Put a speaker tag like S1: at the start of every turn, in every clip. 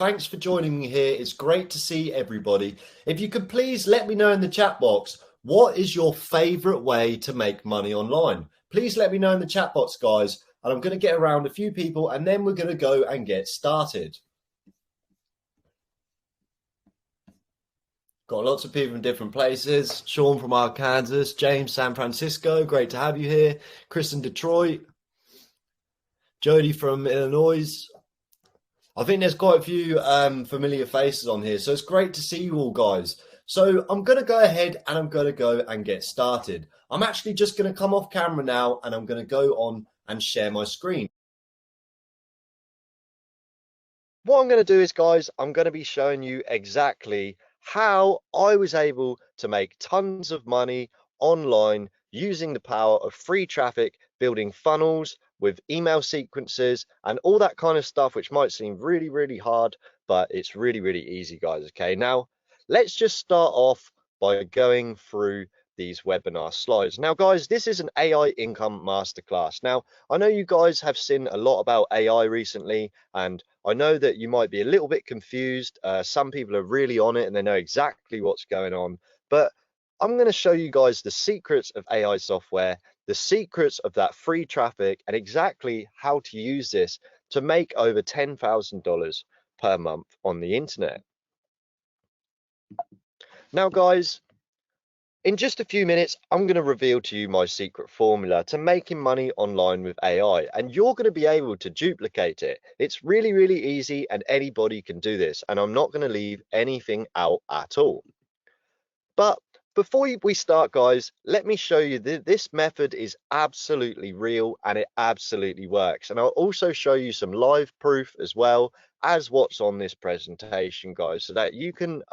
S1: Thanks for joining me here. It's great to see everybody. If you could please let me know in the chat box, what is your favorite way to make money online? Please let me know in the chat box, guys. And I'm going to get around a few people and then we're going to go and get started. Got lots of people from different places. Sean from Arkansas, James, San Francisco. Great to have you here. Chris in Detroit. Jody from Illinois. I think there's quite a few familiar faces on here. So it's great to see you all, guys. So I'm going to go ahead and I'm going to go and get started. I'm actually just going to come off camera now and I'm going to go on and share my screen. What I'm going to do is, guys, I'm going to be showing you exactly how I was able to make tons of money online using the power of free traffic, building funnels with email sequences and all that kind of stuff, which might seem really, really hard, but it's really, really easy, guys. Okay, now let's just start off by going through these webinar slides. Now, guys, this is an AI income masterclass. Now, I know you guys have seen a lot about AI recently, and I know that you might be a little bit confused. Some people are really on it and they know exactly what's going on, but I'm going to show you guys the secrets of AI software, the secrets of that free traffic, and exactly how to use this to make over $10,000 per month on the internet. Now, guys, in just a few minutes, I'm going to reveal to you my secret formula to making money online with AI, and you're going to be able to duplicate it. It's really, really easy, and anybody can do this, and I'm not going to leave anything out at all. But before we start, guys, let me show you that this method is absolutely real and it absolutely works. And I'll also show you some live proof as well as what's on this presentation, guys, so that you can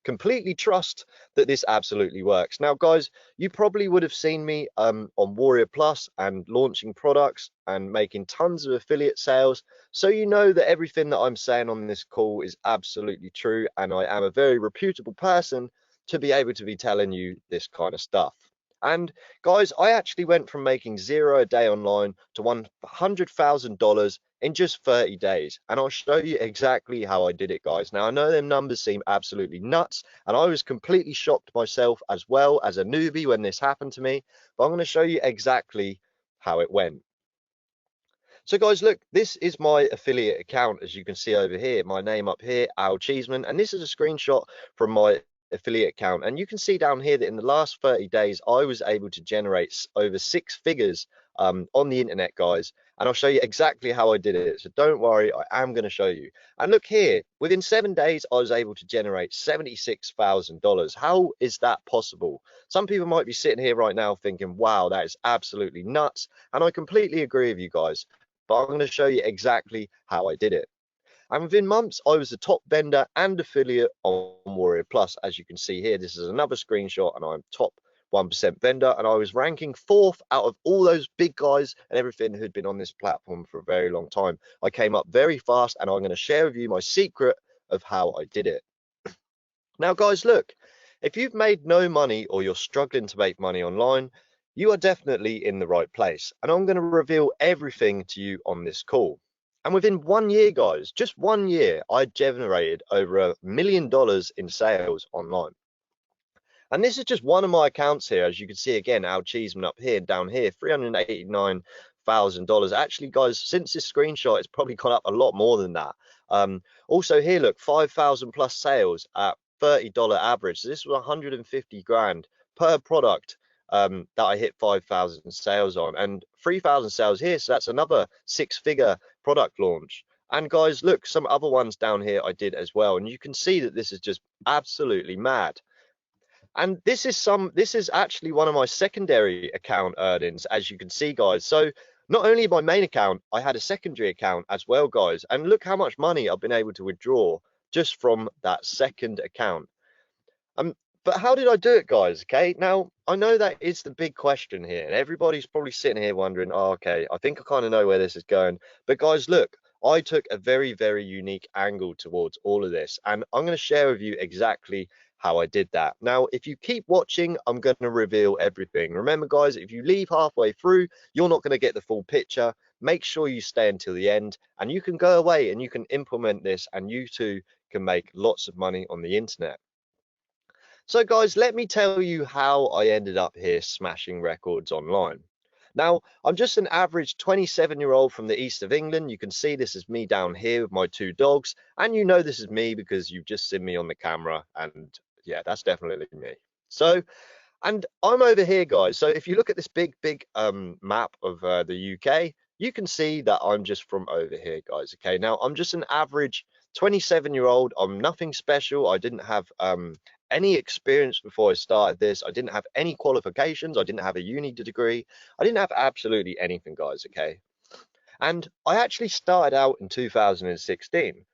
S1: completely trust that this absolutely works. Now, guys, you probably would have seen me on Warrior Plus and launching products and making tons of affiliate sales. So you know that everything that I'm saying on this call is absolutely true. And I am a very reputable person to be able to be telling you this kind of stuff. And guys, I actually went from making $0 a day online to $100,000 in just 30 days. And I'll show you exactly how I did it, guys. Now, I know them numbers seem absolutely nuts, and I was completely shocked myself as well as a newbie when this happened to me, but I'm going to show you exactly how it went. So guys, look, this is my affiliate account, as you can see over here, my name up here, Al Cheeseman, and this is a screenshot from my affiliate account, and you can see down here that in the last 30 days I was able to generate over 6 figures on the internet, guys, and I'll show you exactly how I did it. So don't worry, I am going to show you. And look here, within 7 days I was able to generate $76,000. How is that possible? Some people might be sitting here right now thinking, wow, that is absolutely nuts, and I completely agree with you guys, but I'm going to show you exactly how I did it. And within months, I was the top vendor and affiliate on Warrior Plus. As you can see here, this is another screenshot, and I'm top 1% vendor, and I was ranking 4th out of all those big guys and everything who'd been on this platform for a very long time. I came up very fast, and I'm going to share with you my secret of how I did it. Now, guys, look, if you've made no money or you're struggling to make money online, you are definitely in the right place, and I'm going to reveal everything to you on this call. And within 1 year, guys, just 1 year, I generated over $1 million in sales online. And this is just one of my accounts here. As you can see, again, Al Cheeseman up here, down here, $389,000. Actually, guys, since this screenshot, it's probably gone up a lot more than that. Also here, look, 5,000 plus sales at $30 average. So this was 150 grand per product that I hit 5,000 sales on, and 3,000 sales here. So that's another 6-figure product launch. And guys, look, some other ones down here I did as well. And you can see that this is just absolutely mad. And this is actually one of my secondary account earnings, as you can see, guys. So not only my main account, I had a secondary account as well, guys. And look how much money I've been able to withdraw just from that second account. But how did I do it, guys? Okay, now I know that is the big question here, and everybody's probably sitting here wondering, oh, okay, I think I kind of know where this is going. But guys, look, I took a very, very unique angle towards all of this, and I'm going to share with you exactly how I did that. Now, if you keep watching, I'm going to reveal everything. Remember, guys, if you leave halfway through, you're not going to get the full picture. make sure you stay until the end, and you can go away and you can implement this, and you too can make lots of money on the internet. So guys, let me tell you how I ended up here smashing records online. Now, I'm just an average 27-year-old from the east of England. You can see this is me down here with my two dogs, and you know this is me because you've just seen me on the camera, and yeah, that's definitely me. So, and I'm over here, guys. So if you look at this big map of the UK, you can see that I'm just from over here, guys. Okay, now I'm just an average 27-year-old. I'm nothing special. I didn't have any experience before I started this. I didn't have any qualifications. I didn't have a uni degree. I didn't have absolutely anything, guys. Okay, and I actually started out in 2016.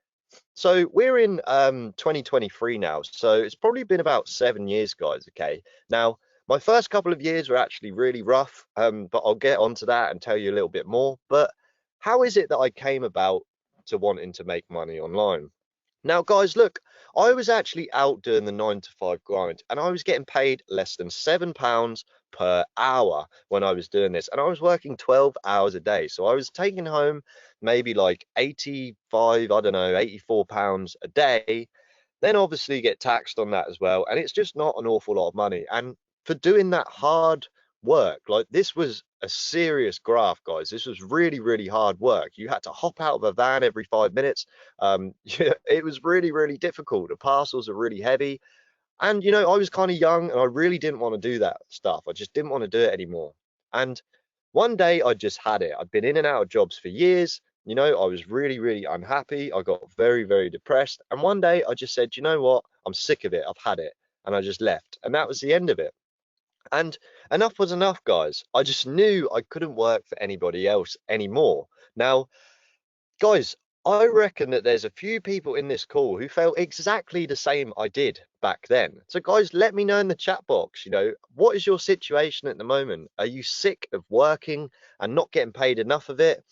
S1: So we're in 2023 now, so it's probably been about 7 years, guys. Okay, now my first couple of years were actually really rough, but I'll get onto that and tell you a little bit more. But how is it that I came about to wanting to make money online? Now, guys, look, I was actually out doing the 9 to 5 grind, and I was getting paid less than £7 per hour when I was doing this, and I was working 12 hours a day. So I was taking home maybe like 85, I don't know, £84 a day. Then obviously get taxed on that as well, and it's just not an awful lot of money. And for doing that hard work, like this was a serious graft, guys. This was really hard work. You had to hop out of a van every 5 minutes. Yeah, it was really difficult. The parcels are really heavy, and I was kind of young and I really didn't want to do that stuff. I just didn't want to do it anymore. And one day I just had it. I'd been in and out of jobs for years. I was really unhappy. I got very depressed. And one day I just said, you know what? I'm sick of it. I've had it. And I just left. And that was the end of it. And enough was enough, guys. I just knew I couldn't work for anybody else anymore. Now, guys, I reckon that there's a few people in this call who felt exactly the same I did back then. So guys, let me know in the chat box, what is your situation at the moment? Are you sick of working and not getting paid enough of it?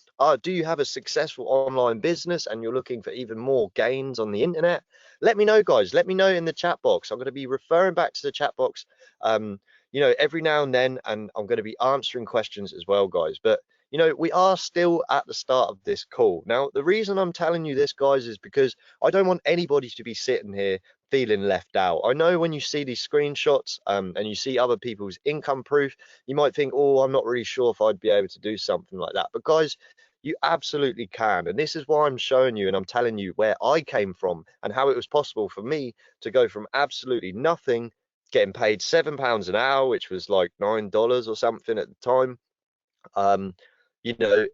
S1: Do you have a successful online business and you're looking for even more gains on the internet? Let me know, guys. Let me know in the chat box. I'm going to be referring back to the chat box, every now and then, and I'm going to be answering questions as well, guys. But we are still at the start of this call. Now, the reason I'm telling you this, guys, is because I don't want anybody to be sitting here feeling left out. I know when you see these screenshots and you see other people's income proof, you might think, oh, I'm not really sure if I'd be able to do something like that. But guys, you absolutely can. And this is why I'm showing you and I'm telling you where I came from and how it was possible for me to go from absolutely nothing, getting paid £7 an hour, which was like $9 or something at the time,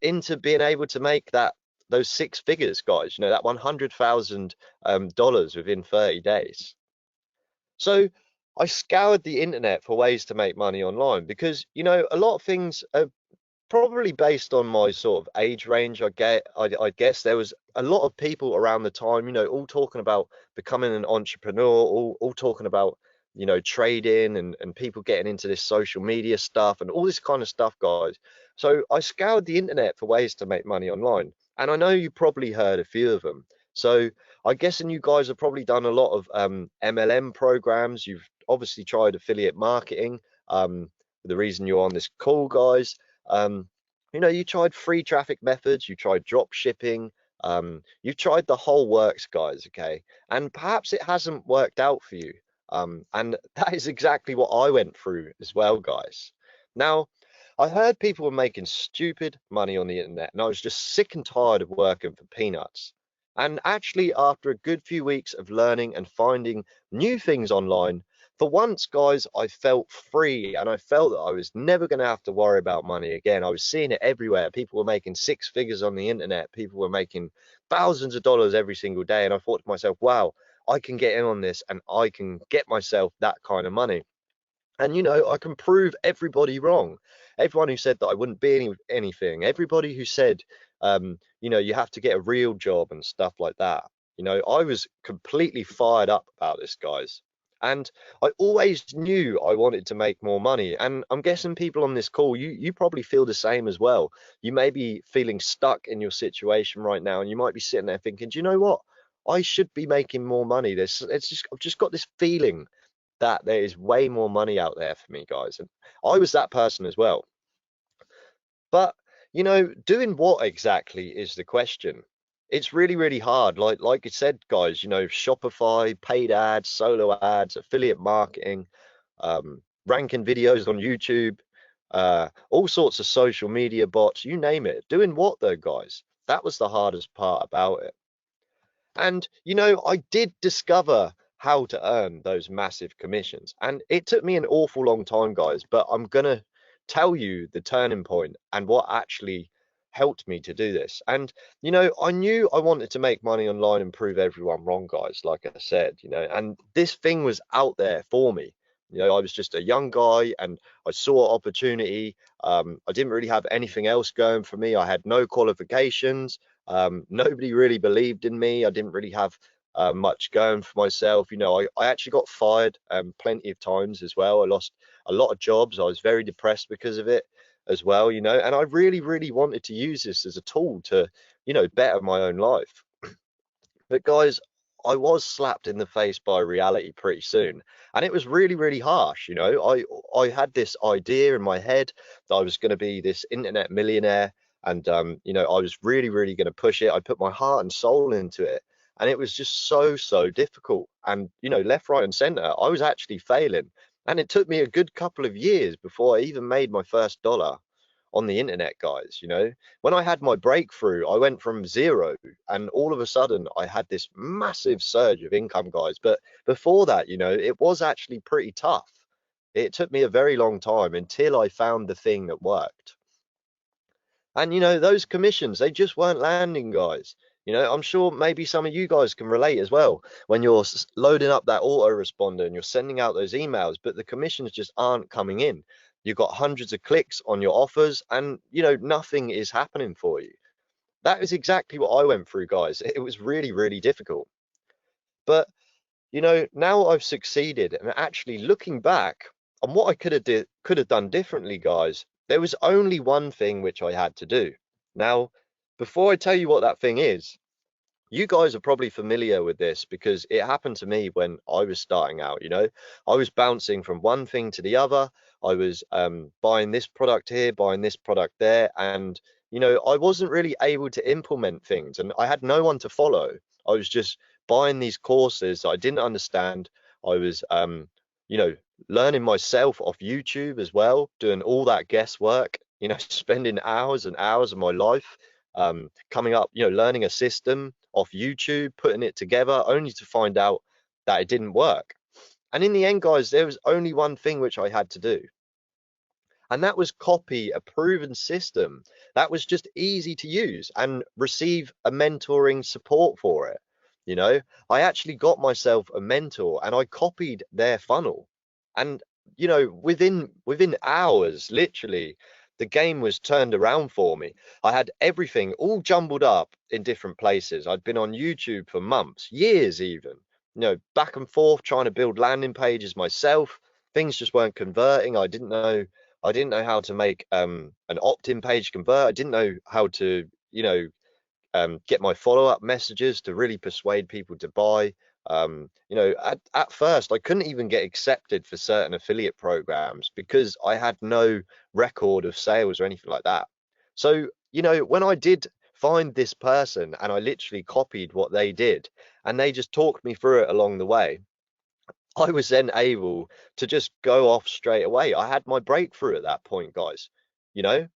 S1: into being able to make those six figures, guys, that $100,000 within 30 days. So I scoured the internet for ways to make money online because, a lot of things are probably based on my sort of age range. I guess there was a lot of people around the time, all talking about becoming an entrepreneur, all talking about, trading and people getting into this social media stuff and all this kind of stuff, guys. So I scoured the internet for ways to make money online. And I know you probably heard a few of them. So I guess, and you guys have probably done a lot of MLM programs. You've obviously tried affiliate marketing. The reason you're on this call, guys. You tried free traffic methods, you tried drop shipping, you've tried the whole works, guys, okay? And perhaps it hasn't worked out for you. And that is exactly what I went through as well, guys. Now, I heard people were making stupid money on the internet, and I was just sick and tired of working for peanuts. And actually, after a good few weeks of learning and finding new things online, for once, guys, I felt free and I felt that I was never going to have to worry about money again. I was seeing it everywhere. People were making six figures on the internet. People were making thousands of dollars every single day. And I thought to myself, wow, I can get in on this and I can get myself that kind of money. And I can prove everybody wrong. Everyone who said that I wouldn't be anything, everybody who said, you have to get a real job and stuff like that. I was completely fired up about this, guys. And I always knew I wanted to make more money. And I'm guessing people on this call, you probably feel the same as well. You may be feeling stuck in your situation right now, and you might be sitting there thinking, do you know what? I should be making more money. I've just got this feeling that there is way more money out there for me, guys. And I was that person as well. But Doing what exactly is the question. It's really, really hard. Like I said, guys, Shopify, paid ads, solo ads, affiliate marketing, ranking videos on YouTube, all sorts of social media bots, you name it. Doing what though, guys? That was the hardest part about it. And, I did discover how to earn those massive commissions. And it took me an awful long time, guys, but I'm going to tell you the turning point and what actually helped me to do this. And, I knew I wanted to make money online and prove everyone wrong, guys, like I said, and this thing was out there for me. I was just a young guy and I saw opportunity. I didn't really have anything else going for me. I had no qualifications. Nobody really believed in me. I didn't really have much going for myself. I actually got fired plenty of times as well. I lost a lot of jobs. I was very depressed because of it as well, and I really, really wanted to use this as a tool to, better my own life. But guys, I was slapped in the face by reality pretty soon, and it was really, really harsh. I had this idea in my head that I was going to be this internet millionaire, and I was really, really going to push it. I put my heart and soul into it, and it was just so, so difficult. And left, right, and center, I was actually failing, and it took me a good couple of years before I even made my first dollar on the internet, guys. When I had my breakthrough, I went from zero and all of a sudden I had this massive surge of income, guys. But before that, it was actually pretty tough. It took me a very long time until I found the thing that worked. And those commissions, they just weren't landing, guys. I'm sure maybe some of you guys can relate as well when you're loading up that autoresponder and you're sending out those emails, but the commissions just aren't coming in. You've got hundreds of clicks on your offers and nothing is happening for you. That is exactly what I went through, guys. It was really, really difficult. But now I've succeeded, and actually looking back on what I could have done differently, guys, there was only one thing which I had to do. Now, before I tell you what that thing is, you guys are probably familiar with this because it happened to me when I was starting out. I was bouncing from one thing to the other. I was buying this product here, buying this product there, and I wasn't really able to implement things, and I had no one to follow. I was just buying these courses that I didn't understand. I was you know learning myself off YouTube as well, doing all that guesswork, spending hours and hours of my life coming up, learning a system off YouTube, putting it together, only to find out that it didn't work. And in the end, guys, there was only one thing which I had to do, and that was copy a proven system that was just easy to use and receive a mentoring support for it. I actually got myself a mentor and I copied their funnel. And within hours, literally, the game was turned around for me. I had everything all jumbled up in different places. I'd been on YouTube for months, years even, back and forth trying to build landing pages myself. Things just weren't converting. I didn't know how to make an opt-in page convert. I didn't know how to, get my follow-up messages to really persuade people to buy. At first, I couldn't even get accepted for certain affiliate programs because I had no record of sales or anything like that. So, when I did find this person and I literally copied what they did and they just talked me through it along the way, I was then able to just go off straight away. I had my breakthrough at that point, guys, you know,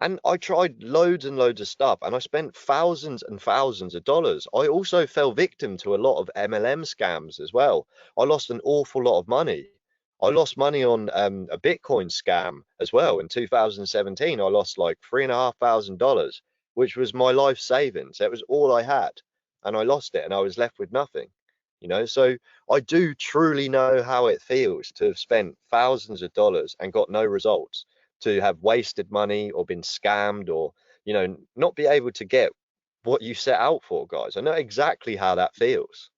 S1: and I tried loads and loads of stuff and I spent thousands and thousands of dollars. I also fell victim to a lot of MLM scams as well. I lost an awful lot of money. I lost money on a Bitcoin scam as well. In 2017, I lost like $3,500, which was my life savings. That was all I had. And I lost it and I was left with nothing. So I do truly know how it feels to have spent thousands of dollars and got no results, to have wasted money or been scammed, or not be able to get what you set out for, guys. I know exactly how that feels.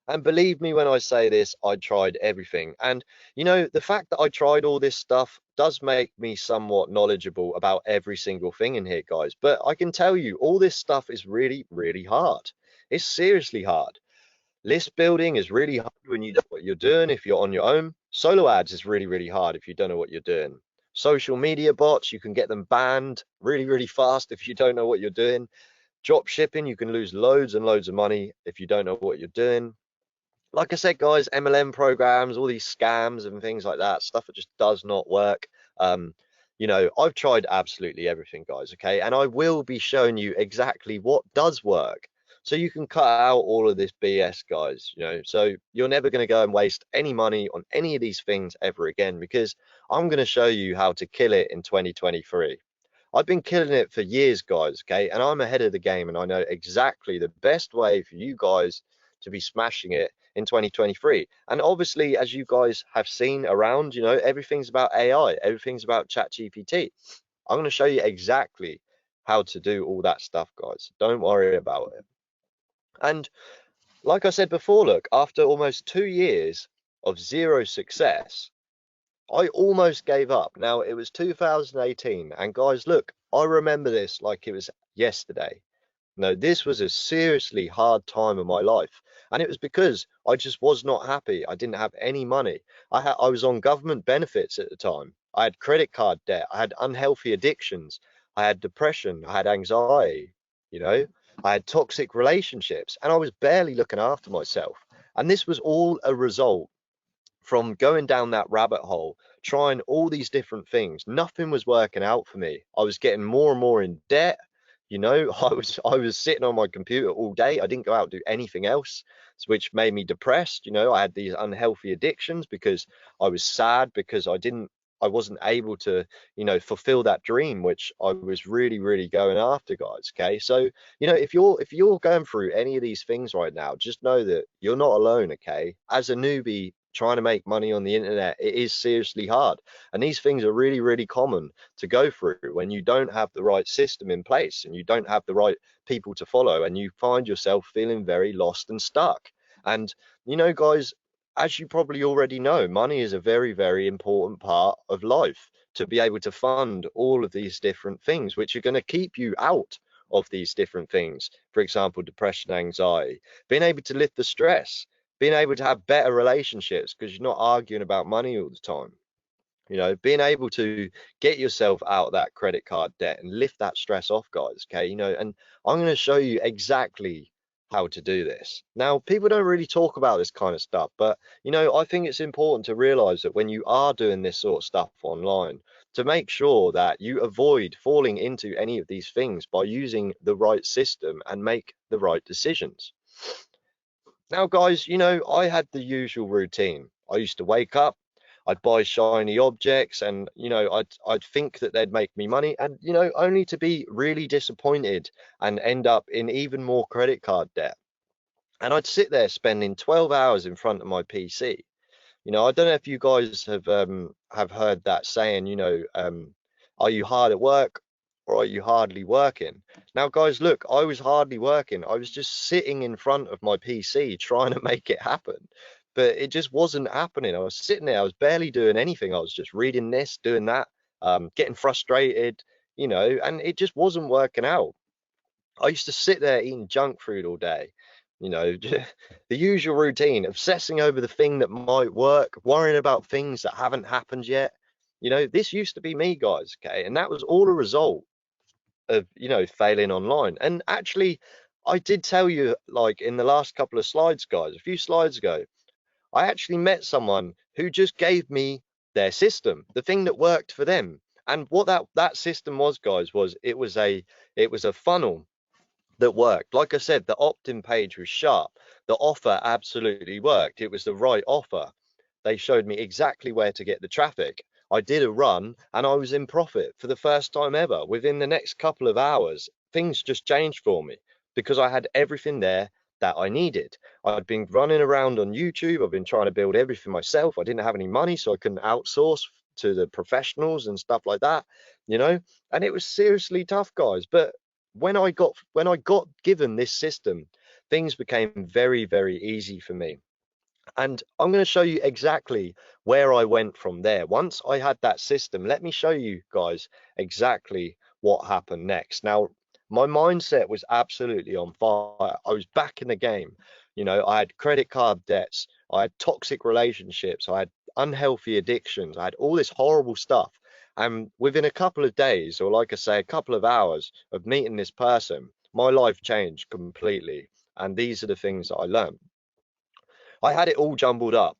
S1: And believe me when I say this, I tried everything. And the fact that I tried all this stuff does make me somewhat knowledgeable about every single thing in here, guys. But I can tell you, all this stuff is really, really hard. It's seriously hard. List building is really hard when you know what you're doing if you're on your own. Solo ads is really, really hard if you don't know what you're doing. Social media bots, you can get them banned really, really fast if you don't know what you're doing. Drop shipping, you can lose loads and loads of money if you don't know what you're doing. Like I said, guys, MLM programs, all these scams and things like that, stuff that just does not work. Um, I've tried absolutely everything, guys, okay? And I will be showing you exactly what does work. So you can cut out all of this BS, guys, so you're never going to go and waste any money on any of these things ever again, because I'm going to show you how to kill it in 2023. I've been killing it for years, guys, okay? And I'm ahead of the game, and I know exactly the best way for you guys to be smashing it in 2023. And obviously, as you guys have seen around, everything's about AI, everything's about ChatGPT. I'm going to show you exactly how to do all that stuff, guys. Don't worry about it. And like I said before, look, after almost 2 years of zero success, I almost gave up. Now, it was 2018, and guys, look, I remember this like it was yesterday. No, this was a seriously hard time of my life, and it was because I just was not happy. I didn't have any money. I was on government benefits at the time. I had credit card debt. I had unhealthy addictions. I had depression. I had anxiety. You know, I had toxic relationships, and I was barely looking after myself. And this was all a result from going down that rabbit hole, trying all these different things. Nothing was working out for me. I was getting more and more in debt. I was sitting on my computer all day. I didn't go out and do anything else, which made me depressed. I had these unhealthy addictions because I was sad because I wasn't able to, fulfill that dream, which I was really, really going after, guys. Okay. So, if you're going through any of these things right now, just know that you're not alone. Okay. As a newbie trying to make money on the internet, it is seriously hard. And these things are really, really common to go through when you don't have the right system in place and you don't have the right people to follow, and you find yourself feeling very lost and stuck. And, guys, as you probably already know, money is a very, very important part of life to be able to fund all of these different things, which are going to keep you out of these different things. For example, depression, anxiety, being able to lift the stress, being able to have better relationships because you're not arguing about money all the time. Being able to get yourself out of that credit card debt and lift that stress off, guys. Okay. And I'm going to show you exactly how to do this. Now, people don't really talk about this kind of stuff, but I think it's important to realize that when you are doing this sort of stuff online, to make sure that you avoid falling into any of these things by using the right system and make the right decisions. Now, guys, I had the usual routine. I used to wake up, I'd buy shiny objects, and I'd think that they'd make me money, and only to be really disappointed and end up in even more credit card debt. And I'd sit there spending 12 hours in front of my PC. I don't know if you guys have heard that saying, are you hard at work or are you hardly working? Now, guys, look, I was hardly working. I was just sitting in front of my PC trying to make it happen, but it just wasn't happening. I was sitting there, I was barely doing anything. I was just reading this, doing that, getting frustrated, and it just wasn't working out. I used to sit there eating junk food all day, the usual routine, obsessing over the thing that might work, worrying about things that haven't happened yet. This used to be me, guys, okay? And that was all a result of, failing online. And actually, I did tell you, like in the last couple of slides, guys, a few slides ago, I actually met someone who just gave me their system, the thing that worked for them. And what that system was, guys, was it was a funnel that worked. Like I said, the opt-in page was sharp. The offer absolutely worked. It was the right offer. They showed me exactly where to get the traffic. I did a run and I was in profit for the first time ever. Within the next couple of hours, things just changed for me because I had everything there that I needed. I'd been running around on YouTube. I've been trying to build everything myself. I didn't have any money, so I couldn't outsource to the professionals and stuff like that, and it was seriously tough, guys. But when I got given this system, things became very, very easy for me. And I'm going to show you exactly where I went from there. Once I had that system, let me show you guys exactly what happened next. Now, my mindset was absolutely on fire. I was back in the game. I had credit card debts, I had toxic relationships, I had unhealthy addictions, I had all this horrible stuff. And within a couple of days, or like I say, a couple of hours of meeting this person, my life changed completely. And these are the things that I learned. I had it all jumbled up.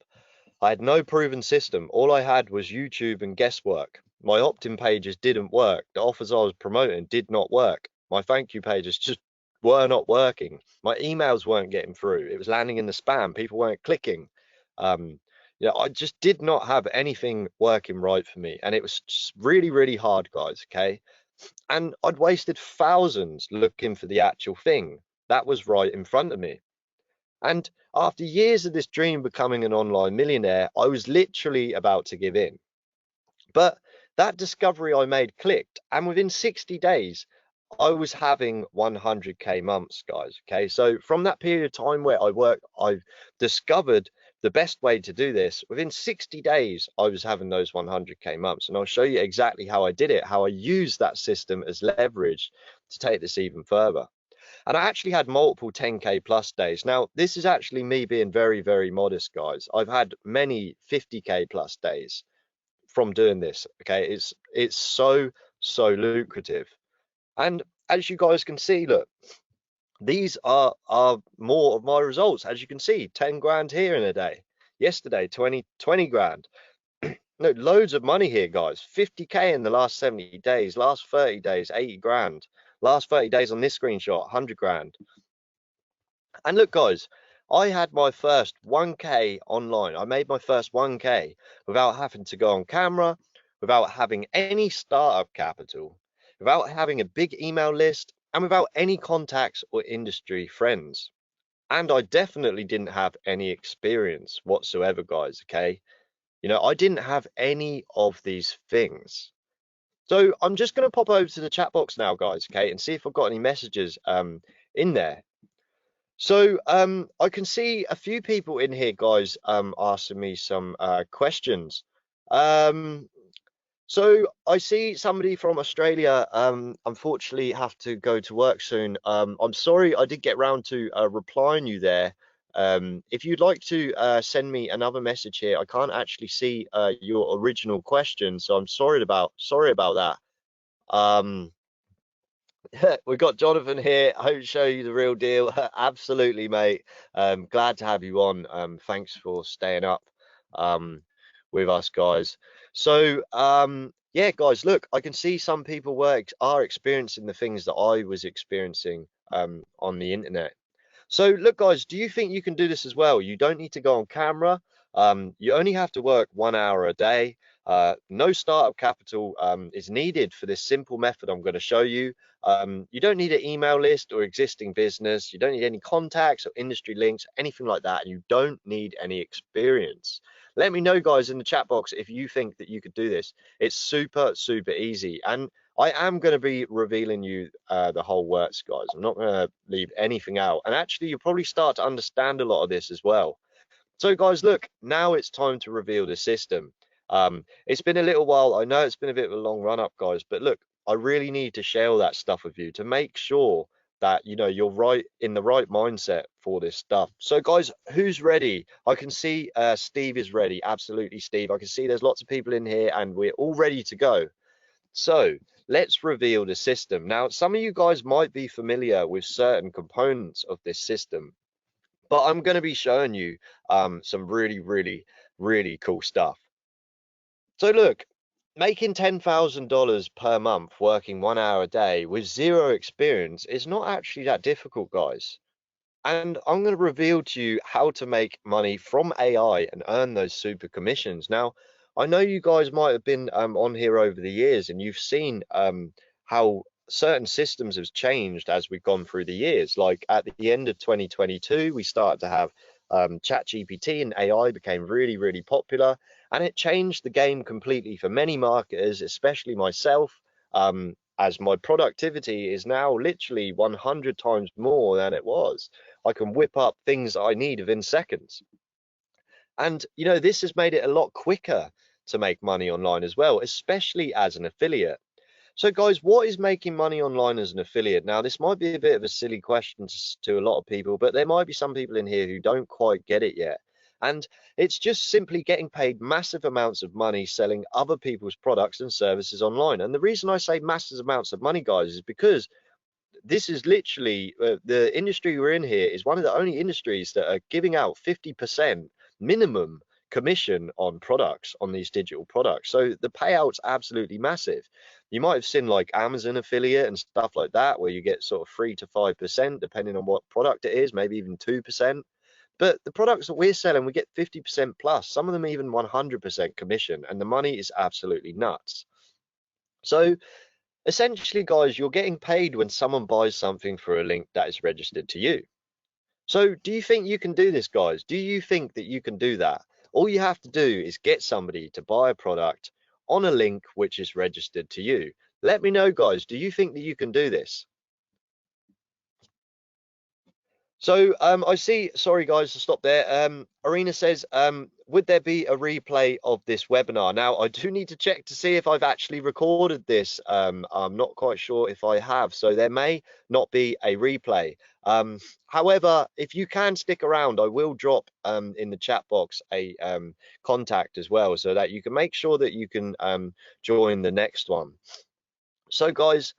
S1: I had no proven system. All I had was YouTube and guesswork. My opt-in pages didn't work. The offers I was promoting did not work. My thank you pages just were not working. My emails weren't getting through. It was landing in the spam. People weren't clicking. Um, I just did not have anything working right for me. And it was just really, really hard, guys. Okay. And I'd wasted thousands looking for the actual thing that was right in front of me. And after years of this dream becoming an online millionaire, I was literally about to give in. But that discovery I made clicked, and within 60 days, I was having 100K months, guys. Okay, so from that period of time where I worked, I've discovered the best way to do this. Within 60 days, I was having those 100K months, and I'll show you exactly how I did it, how I used that system as leverage to take this even further. And I actually had multiple 10K plus days. Now, this is actually me being very, very modest, guys. I've had many 50K plus days from doing this. Okay, it's so lucrative. And as you guys can see, look, these are more of my results. As you can see, 10 grand here in a day. Yesterday, 20 grand. No, loads of money here, guys. 50K in the last 70 days. Last 30 days, 80 grand. Last 30 days on this screenshot, 100 grand. And look, guys, I had my first 1K online. I made my first 1K without having to go on camera, without having any startup capital, without having a big email list, and without any contacts or industry friends. And I definitely didn't have any experience whatsoever, guys. Okay. I didn't have any of these things. So I'm just going to pop over to the chat box now, guys. Okay. And see if I've got any messages in there. So I can see a few people in here, guys, asking me some questions. Um, so I see somebody from Australia, unfortunately have to go to work soon. I'm sorry I did get round to replying you there. If you'd like to send me another message here, I can't actually see your original question, so I'm sorry about that. We've got Jonathan here. I hope to show you the real deal. Absolutely, mate. Glad to have you on. Thanks for staying up with us, guys. So, yeah, guys, look, I can see some people are experiencing the things that I was experiencing on the internet. So, look, guys, do you think you can do this as well? You don't need to go on camera. You only have to work 1 hour a day. No startup capital is needed for this simple method I'm going to show you. You don't need an email list or existing business. You don't need any contacts or industry links, anything like that. And you don't need any experience. Let me know, guys, in the chat box if you think that you could do this. It's super, super easy. And I am going to be revealing you the whole works, guys. I'm not going to leave anything out. And actually, you'll probably start to understand a lot of this as well. So, guys, look, now it's time to reveal the system. It's been a little while. I know it's been a bit of a long run up, guys, but look, I really need to share all that stuff with you to make sure that you're right in the right mindset for this stuff. So, guys, who's ready? I can see Steve is ready. Absolutely, Steve. I can see there's lots of people in here, and we're all ready to go. So let's reveal the system. Now, some of you guys might be familiar with certain components of this system, but I'm going to be showing you some really, really, really cool stuff. So look, making $10,000 per month working 1 hour a day with zero experience is not actually that difficult, guys. And I'm going to reveal to you how to make money from AI and earn those super commissions. Now, I know you guys might have been on here over the years and you've seen how certain systems have changed as we've gone through the years. Like at the end of 2022, we started to have ChatGPT and AI became really, really popular. And it changed the game completely for many marketers, especially myself. As my productivity is now literally 100 times more than it was. I can whip up things I need within seconds. And, this has made it a lot quicker to make money online as well, especially as an affiliate. So, guys, what is making money online as an affiliate? Now, this might be a bit of a silly question to a lot of people, but there might be some people in here who don't quite get it yet. And it's just simply getting paid massive amounts of money selling other people's products and services online. And the reason I say massive amounts of money, guys, is because this is literally the industry we're in here is one of the only industries that are giving out 50% minimum commission on products, on these digital products. So the payout's absolutely massive. You might have seen like Amazon affiliate and stuff like that, where you get sort of 3 to 5%, depending on what product it is, maybe even 2%. But the products that we're selling, we get 50% plus, some of them even 100% commission, and the money is absolutely nuts. So essentially, guys, you're getting paid when someone buys something for a link that is registered to you. So do you think you can do this, guys? Do you think that you can do that? All you have to do is get somebody to buy a product on a link which is registered to you. Let me know, guys. Do you think that you can do this? So I see, sorry guys to stop there. Arena says, would there be a replay of this webinar? Now, I do need to check to see if I've actually recorded this. I'm not quite sure if I have, so there may not be a replay. However, if you can stick around, I will drop in the chat box a contact as well, so that you can make sure that you can join the next one. So guys,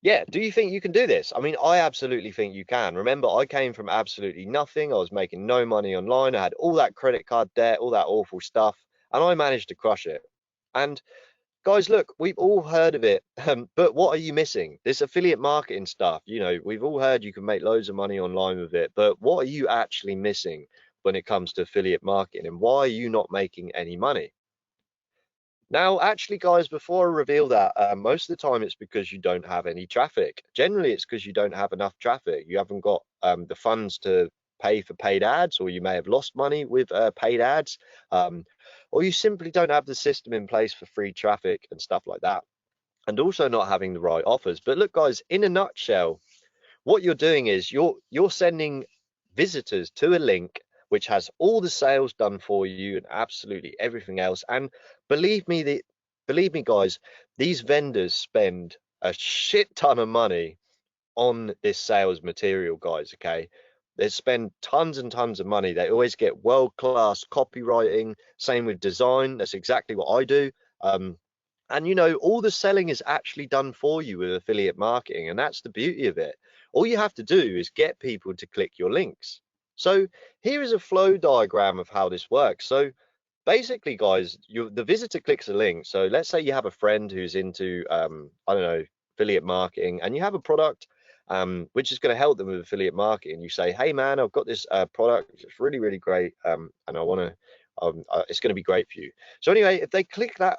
S1: yeah, do you think you can do this? I mean, I absolutely think you can. Remember, I came from absolutely nothing. I was making no money online. I had all that credit card debt, all that awful stuff, and I managed to crush it. And guys, look, we've all heard of it, but what are you missing? This affiliate marketing stuff, you know, we've all heard you can make loads of money online with it, but what are you actually missing when it comes to affiliate marketing, and why are you not making any money? Now, actually, guys, before I reveal that, most of the time it's because you don't have any traffic. Generally, it's because you don't have enough traffic. You haven't got the funds to pay for paid ads, or you may have lost money with paid ads, or you simply don't have the system in place for free traffic and stuff like that, and also not having the right offers. But look, guys, in a nutshell, what you're doing is you're sending visitors to a link which has all the sales done for you and absolutely everything else. And believe me, guys, these vendors spend a shit ton of money on this sales material, guys. Okay, they spend tons and tons of money. They always get world-class copywriting. Same with design. That's exactly what I do. And you know, all the selling is actually done for you with affiliate marketing, and that's the beauty of it. All you have to do is get people to click your links. So here is a flow diagram of how this works. So basically, guys, the visitor clicks a link. So let's say you have a friend who's into I don't know, affiliate marketing, and you have a product which is going to help them with affiliate marketing. You say, hey man, I've got this product, it's really, really great, and I want to it's going to be great for you. So anyway, if they click that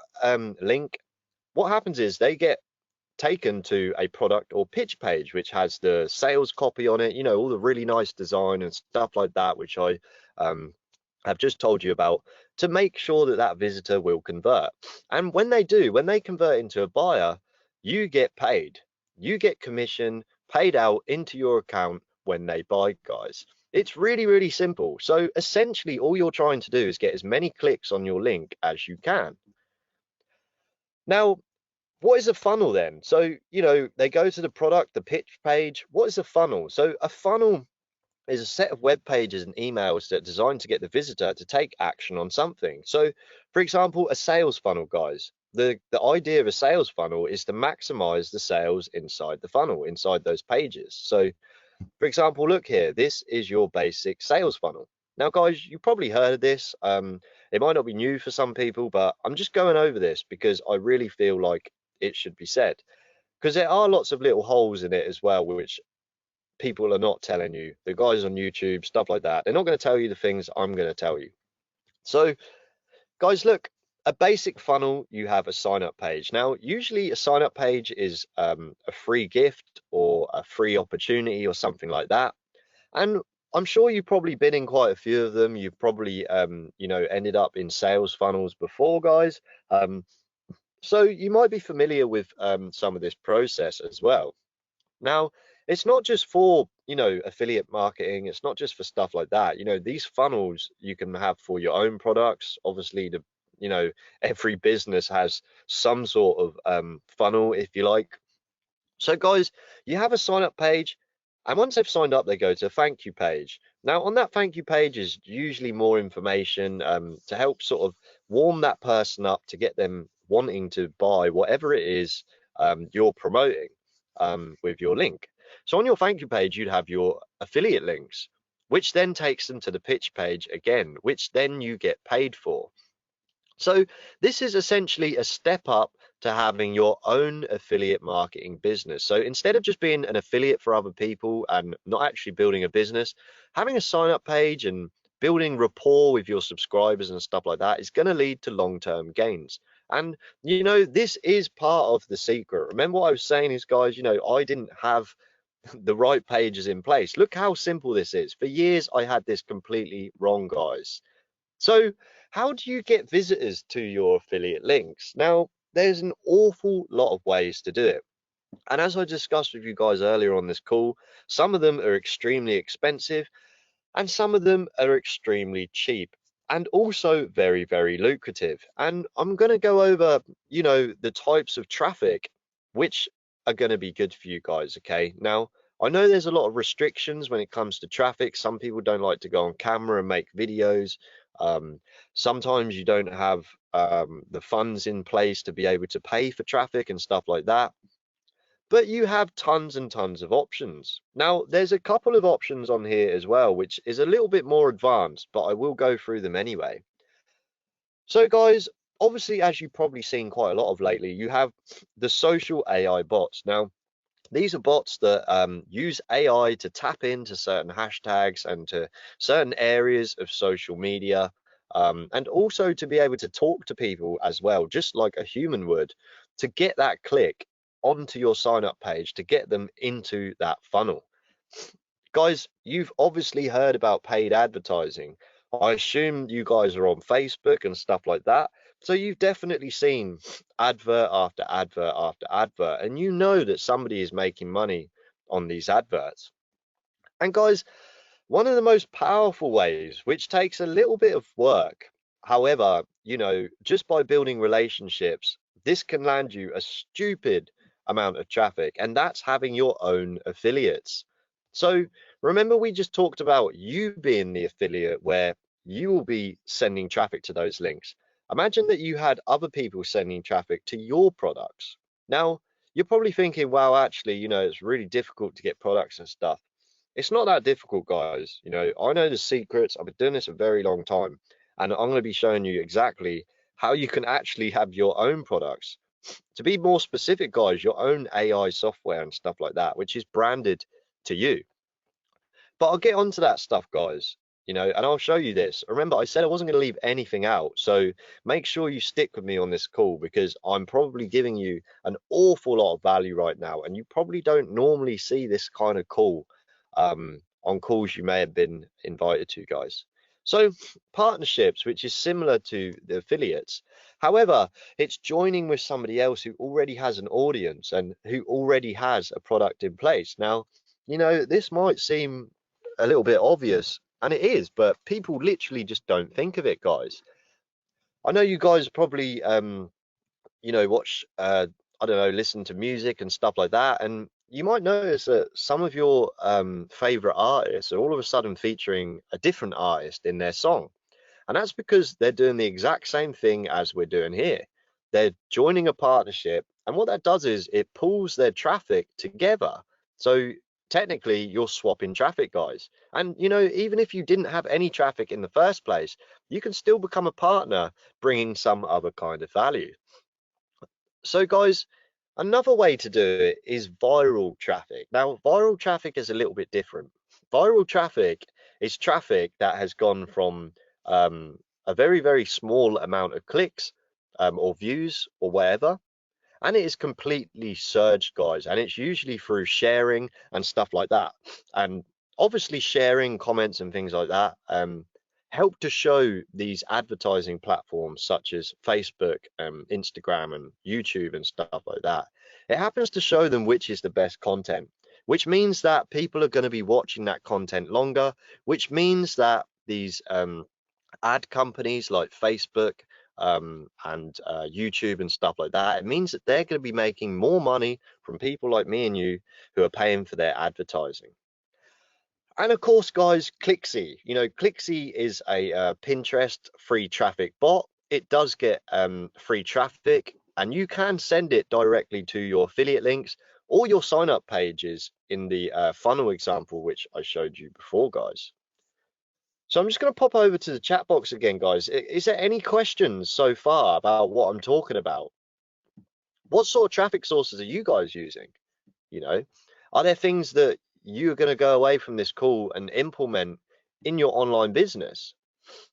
S1: link, what happens is they get taken to a product or pitch page, which has the sales copy on it, you know, all the really nice design and stuff like that, which I have just told you about, to make sure that that visitor will convert. And when they do, when they convert into a buyer, you get paid. You get commission paid out into your account when they buy, guys. It's really, really simple. So essentially, all you're trying to do is get as many clicks on your link as you can. Now, what is a funnel then? So, you know, they go to the product, the pitch page. What is a funnel? So a funnel is a set of web pages and emails that are designed to get the visitor to take action on something. So, for example, a sales funnel, guys. The idea of a sales funnel is to maximize the sales inside the funnel, inside those pages. So, for example, look here, this is your basic sales funnel. Now, guys, you probably heard of this. It might not be new for some people, but I'm just going over this because I really feel like it should be said, because there are lots of little holes in it as well, which people are not telling you. The guys on YouTube, stuff like that, they're not going to tell you the things I'm going to tell you. So guys, look, a basic funnel, you have a sign up page. Now, usually a sign up page is a free gift or a free opportunity or something like that. And I'm sure you've probably been in quite a few of them. You've probably, you know, ended up in sales funnels before, guys. So you might be familiar with some of this process as well. Now, it's not just for, you know, affiliate marketing. It's not just for stuff like that. You know, these funnels you can have for your own products. Obviously, you know, every business has some sort of funnel, if you like. So guys, you have a sign up page, and once they've signed up, they go to a thank you page. Now, on that thank you page is usually more information to help sort of warm that person up to get them wanting to buy whatever it is you're promoting with your link. So on your thank you page, you'd have your affiliate links, which then takes them to the pitch page again, which then you get paid for. So this is essentially a step up to having your own affiliate marketing business. So instead of just being an affiliate for other people and not actually building a business, having a sign up page and building rapport with your subscribers and stuff like that is going to lead to long-term gains. And this is part of the secret. Remember what I was saying is, guys, I didn't have the right pages in place. Look how simple this is. For years, I had this completely wrong, guys. So how do you get visitors to your affiliate links? Now, there's an awful lot of ways to do it. And as I discussed with you guys earlier on this call, some of them are extremely expensive and some of them are extremely cheap and also very, very lucrative. And I'm going to go over, the types of traffic which are going to be good for you guys. Okay. Now, I know there's a lot of restrictions when it comes to traffic. Some people don't like to go on camera and make videos. Um, Sometimes you don't have the funds in place to be able to pay for traffic and stuff like that, but you have tons and tons of options. Now, there's a couple of options on here as well, which is a little bit more advanced, but I will go through them anyway. So guys, obviously, as you've probably seen quite a lot of lately, you have the social AI bots. Now, these are bots that use AI to tap into certain hashtags and to certain areas of social media, and also to be able to talk to people as well, just like a human would, to get that click onto your sign up page to get them into that funnel. Guys, you've obviously heard about paid advertising. I assume you guys are on Facebook and stuff like that. So you've definitely seen advert after advert after advert, and you know that somebody is making money on these adverts. And guys, one of the most powerful ways, which takes a little bit of work, however, just by building relationships, this can land you a stupid amount of traffic, and that's having your own affiliates. So remember, we just talked about you being the affiliate where you will be sending traffic to those links. Imagine that you had other people sending traffic to your products. Now, you're probably thinking, wow, actually, it's really difficult to get products and stuff. It's not that difficult, guys. I know the secrets. I've been doing this a very long time, and I'm going to be showing you exactly how you can actually have your own products. To be more specific, guys, your own AI software and stuff like that, which is branded to you. But I'll get onto that stuff, guys, and I'll show you this. Remember, I said I wasn't going to leave anything out. So make sure you stick with me on this call because I'm probably giving you an awful lot of value right now. And you probably don't normally see this kind of call on calls you may have been invited to, guys. So partnerships, which is similar to the affiliates. However, it's joining with somebody else who already has an audience and who already has a product in place. Now, this might seem a little bit obvious, and it is, but people literally just don't think of it, guys. I know you guys probably watch I don't know, listen to music and stuff like that, and you might notice that some of your favorite artists are all of a sudden featuring a different artist in their song. And that's because they're doing the exact same thing as we're doing here. They're joining a partnership, and what that does is it pulls their traffic together. So technically, you're swapping traffic, guys. And even if you didn't have any traffic in the first place, you can still become a partner, bringing some other kind of value. So, guys, another way to do it is viral traffic. Now, viral traffic is a little bit different. Viral traffic is traffic that has gone from a very, very small amount of clicks or views or whatever, and it is completely surged, guys. And it's usually through sharing and stuff like that. And obviously, sharing comments and things like that help to show these advertising platforms such as Facebook, Instagram, and YouTube and stuff like that. It happens to show them which is the best content, which means that people are going to be watching that content longer, which means that these ad companies like Facebook and YouTube and stuff like that, it means that they're going to be making more money from people like me and you who are paying for their advertising. And of course, guys, Clicksy. Clicksy is a Pinterest free traffic bot. It does get free traffic, and you can send it directly to your affiliate links or your sign up pages in the funnel example, which I showed you before, guys. So I'm just going to pop over to the chat box again, guys. Is there any questions so far about what I'm talking about? What sort of traffic sources are you guys using? Are there things that you're going to go away from this call and implement in your online business?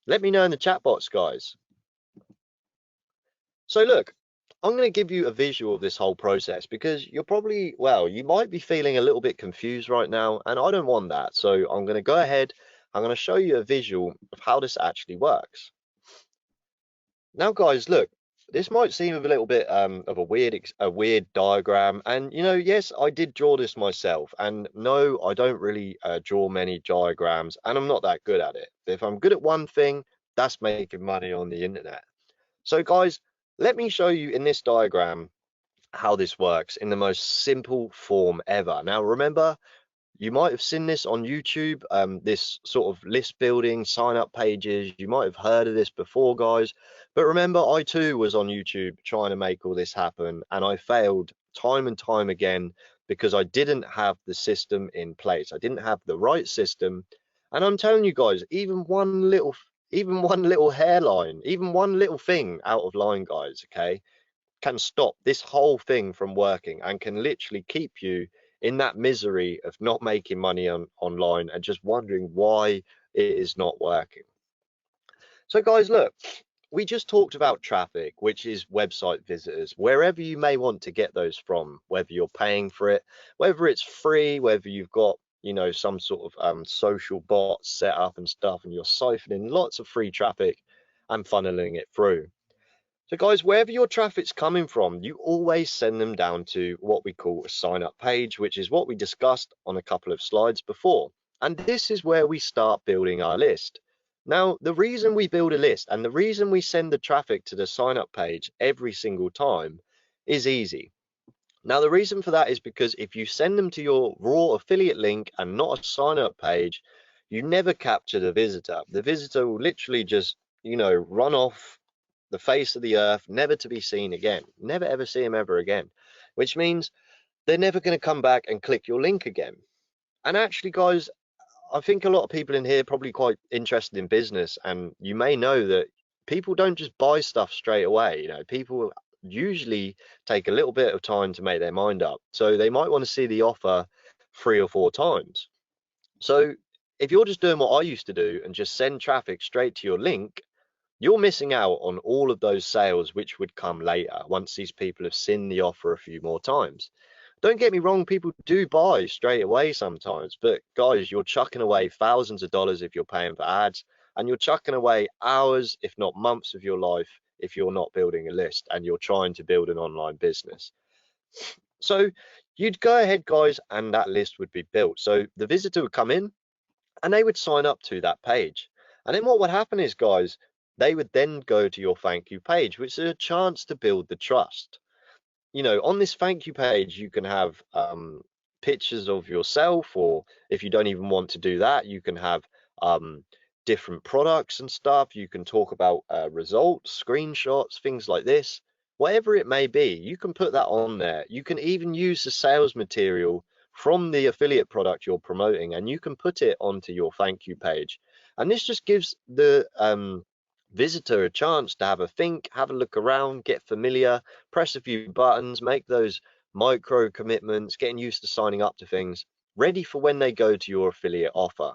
S1: Let me know in the chat box, guys. So look, I'm going to give you a visual of this whole process because you're probably, well, you might be feeling a little bit confused right now, and I don't want that. So I'm going to go ahead. I'm going to show you a visual of how this actually works. Now, guys, look, this might seem a little bit of a weird diagram, and yes, I did draw this myself, and no, I don't really draw many diagrams, and I'm not that good at it. If I'm good at one thing, that's making money on the internet. So, guys, let me show you in this diagram how this works in the most simple form ever. Now, remember, you might have seen this on YouTube, this sort of list building, sign up pages. You might have heard of this before, guys. But remember, I too was on YouTube trying to make all this happen, and I failed time and time again because I didn't have the system in place. I didn't have the right system. And I'm telling you guys, even one little hairline, even one little thing out of line, guys, okay, can stop this whole thing from working and can literally keep you in that misery of not making money online and just wondering why it is not working. So guys, look, we just talked about traffic, which is website visitors, wherever you may want to get those from, whether you're paying for it, whether it's free, whether you've got some sort of social bots set up and stuff, and you're siphoning lots of free traffic and funneling it through. So guys, wherever your traffic's coming from, you always send them down to what we call a sign up page, which is what we discussed on a couple of slides before. And this is where we start building our list. Now, the reason we build a list and the reason we send the traffic to the sign up page every single time is easy. Now, the reason for that is because if you send them to your raw affiliate link and not a sign up page, you never capture the visitor. The visitor will literally just, run off the face of the earth, never to be seen again. Never ever see them ever again, which means they're never going to come back and click your link again. And actually, guys, I think a lot of people in here are probably quite interested in business, and you may know that people don't just buy stuff straight away. People usually take a little bit of time to make their mind up, so they might want to see the offer 3 or 4 times. So if you're just doing what I used to do and just send traffic straight to your link, you're missing out on all of those sales which would come later once these people have seen the offer a few more times. Don't get me wrong, people do buy straight away sometimes, but guys, you're chucking away thousands of dollars if you're paying for ads, and you're chucking away hours, if not months of your life if you're not building a list and you're trying to build an online business. So you'd go ahead, guys, and that list would be built. So the visitor would come in and they would sign up to that page. And then what would happen is, guys, they would then go to your thank you page, which is a chance to build the trust. On this thank you page, you can have pictures of yourself, or if you don't even want to do that, you can have different products and stuff. You can talk about results, screenshots, things like this. Whatever it may be, you can put that on there. You can even use the sales material from the affiliate product you're promoting, and you can put it onto your thank you page. And this just gives the visitor a chance to have a think, have a look around, get familiar, press a few buttons, make those micro commitments, getting used to signing up to things, ready for when they go to your affiliate offer.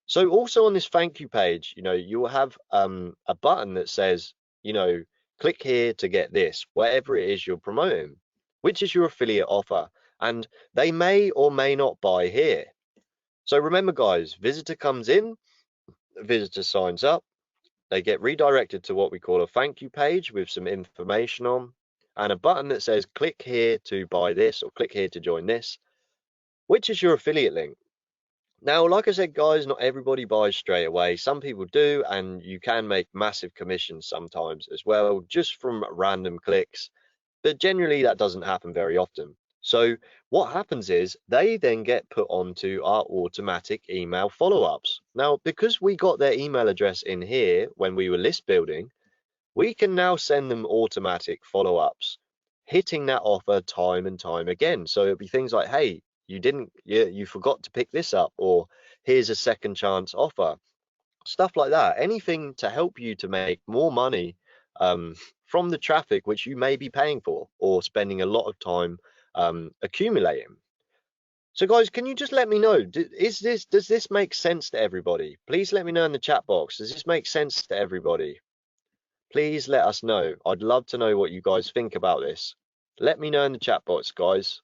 S1: So also on this thank you page, you will have a button that says, click here to get this, whatever it is you're promoting, which is your affiliate offer, and they may or may not buy here. So remember, guys, visitor comes in, visitor signs up, they get redirected to what we call a thank you page with some information on, and a button that says click here to buy this or click here to join this, which is your affiliate link. Now, like I said, guys, not everybody buys straight away. Some people do, and you can make massive commissions sometimes as well, just from random clicks. But generally, that doesn't happen very often. So what happens is they then get put onto our automatic email follow-ups. Now, because we got their email address in here when we were list building, we can now send them automatic follow-ups, hitting that offer time and time again. So it'll be things like, hey, you forgot to pick this up, or here's a second chance offer, stuff like that. Anything to help you to make more money from the traffic which you may be paying for or spending a lot of time accumulating. So guys, can you just let me know, does this make sense to everybody? Please let me know in the chat box. Does this make sense to everybody? Please let us know. I'd love to know what you guys think about this. Let me know in the chat box, guys.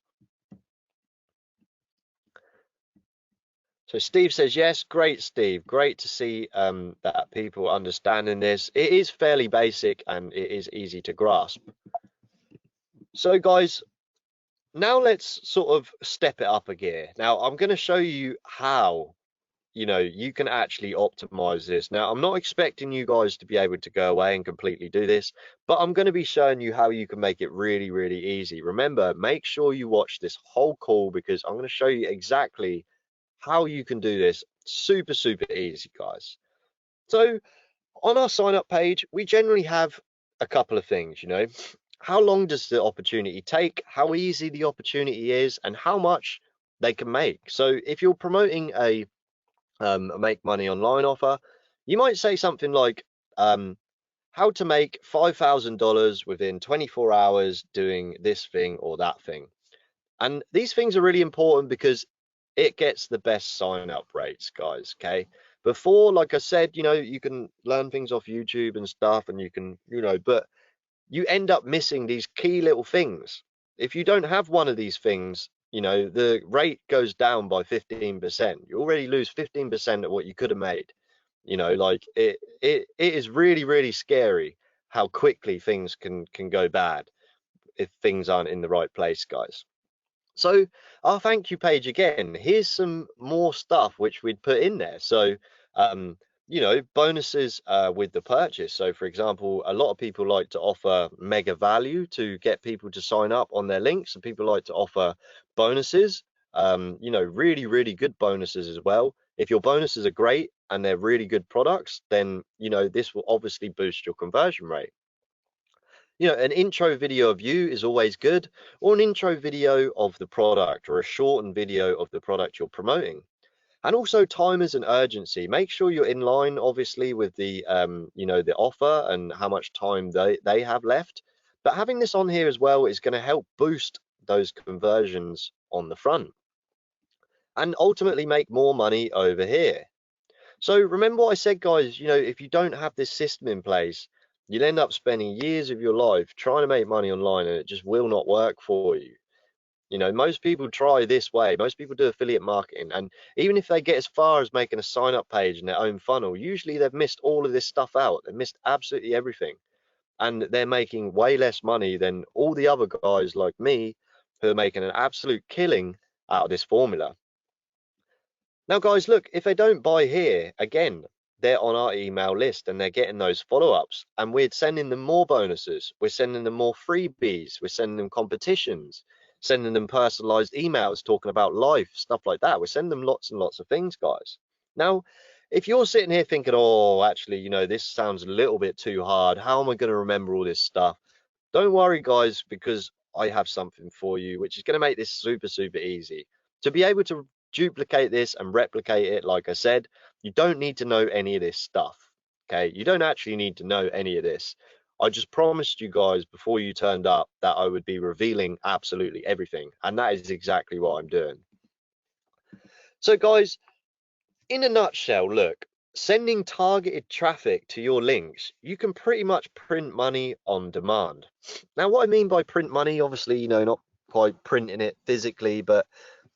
S1: So Steve says, yes, great, Steve. Great to see that people are understanding this. It is fairly basic and it is easy to grasp. So guys, now let's sort of step it up a gear. Now I'm going to show you how you can actually optimize this. Now, I'm not expecting you guys to be able to go away and completely do this, but I'm going to be showing you how you can make it really, really easy. Remember, make sure you watch this whole call because I'm going to show you exactly how you can do this super, super easy, guys. So on our sign up page, we generally have a couple of things, how long does the opportunity take, how easy the opportunity is, and how much they can make. So if you're promoting a make money online offer, you might say something like how to make $5,000 within 24 hours doing this thing or that thing. And these things are really important because it gets the best sign up rates, guys. Okay, before, like I said, you can learn things off YouTube and stuff, and you can, but you end up missing these key little things. If you don't have one of these things, the rate goes down by 15%. You already lose 15% of what you could have made. Like it is really, really scary how quickly things can go bad if things aren't in the right place, guys. So our thank you page again, here's some more stuff which we'd put in there. So bonuses with the purchase. So for example, a lot of people like to offer mega value to get people to sign up on their links, and people like to offer bonuses, really, really good bonuses as well. If your bonuses are great and they're really good products, then this will obviously boost your conversion rate. An intro video of you is always good, or an intro video of the product, or a shortened video of the product you're promoting. And also timers and urgency. Make sure you're in line, obviously, with the the offer and how much time they have left. But having this on here as well is going to help boost those conversions on the front and ultimately make more money over here. So remember what I said, guys, if you don't have this system in place, you'll end up spending years of your life trying to make money online and it just will not work for you. Most people try this way. Most people do affiliate marketing, and even if they get as far as making a sign up page in their own funnel, usually they've missed all of this stuff out. They've missed absolutely everything, and they're making way less money than all the other guys like me who are making an absolute killing out of this formula. Now, guys, look, if they don't buy here, again, they're on our email list and they're getting those follow-ups, and we're sending them more bonuses. We're sending them more freebies. We're sending them competitions, sending them personalized emails talking about life, stuff like that. We're sending them lots and lots of things, guys. Now, if you're sitting here thinking, oh, actually, this sounds a little bit too hard. How am I going to remember all this stuff? Don't worry, guys, because I have something for you, which is going to make this super, super easy. To be able to duplicate this and replicate it, like I said, you don't need to know any of this stuff. Okay, you don't actually need to know any of this. I just promised you guys before you turned up that I would be revealing absolutely everything, and that is exactly what I'm doing. So guys, in a nutshell, look, sending targeted traffic to your links, you can pretty much print money on demand. Now, what I mean by print money, obviously, not quite printing it physically, but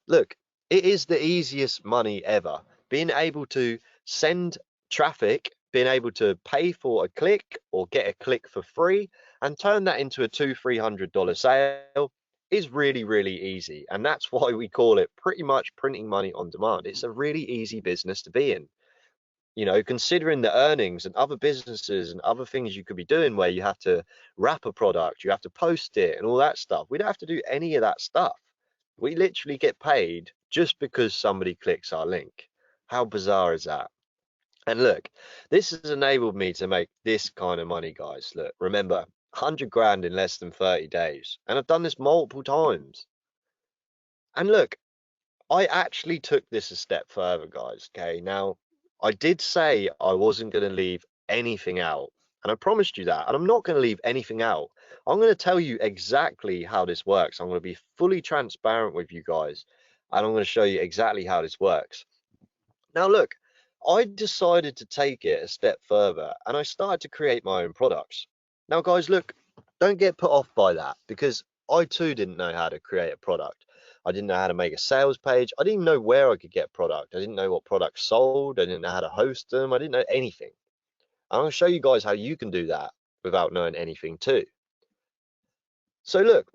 S1: look, it is the easiest money ever. Being able to send traffic, being able to pay for a click or get a click for free and turn that into a $200-300 sale is really, really easy. And that's why we call it pretty much printing money on demand. It's a really easy business to be in. Considering the earnings and other businesses and other things you could be doing where you have to wrap a product, you have to post it and all that stuff. We don't have to do any of that stuff. We literally get paid just because somebody clicks our link. How bizarre is that? And look, this has enabled me to make this kind of money, guys. Look, remember, 100 grand in less than 30 days. And I've done this multiple times. And look, I actually took this a step further, guys. Okay. Now, I did say I wasn't going to leave anything out. And I promised you that. And I'm not going to leave anything out. I'm going to tell you exactly how this works. I'm going to be fully transparent with you guys. And I'm going to show you exactly how this works. Now, look, I decided to take it a step further and I started to create my own products. Now, guys, look, don't get put off by that because I too didn't know how to create a product. I didn't know how to make a sales page. I didn't even know where I could get product. I didn't know what products sold. I didn't know how to host them. I didn't know anything. I'm going to show you guys how you can do that without knowing anything too. So look,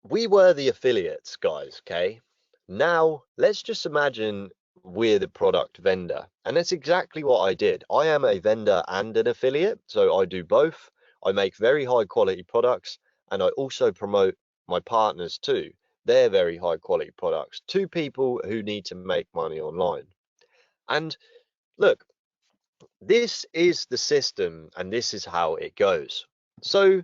S1: we were the affiliates, guys, okay? Now, let's just imagine we're the product vendor. And that's exactly what I did. I am a vendor and an affiliate, so I do both. I make very high quality products, and I also promote my partners too. They're very high quality products to people who need to make money online. And look, this is the system, and this is how it goes. So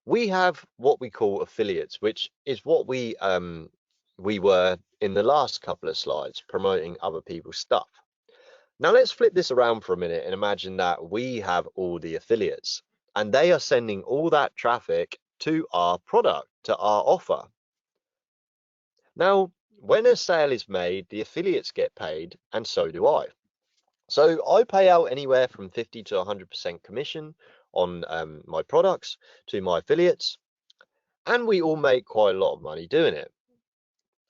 S1: we have what we call affiliates, which is what we were in the last couple of slides, promoting other people's stuff. Now let's flip this around for a minute and imagine that we have all the affiliates and they are sending all that traffic to our product, to our offer. Now, when a sale is made, the affiliates get paid and so do I. So I pay out anywhere from 50 to 100% commission on my products to my affiliates. And we all make quite a lot of money doing it.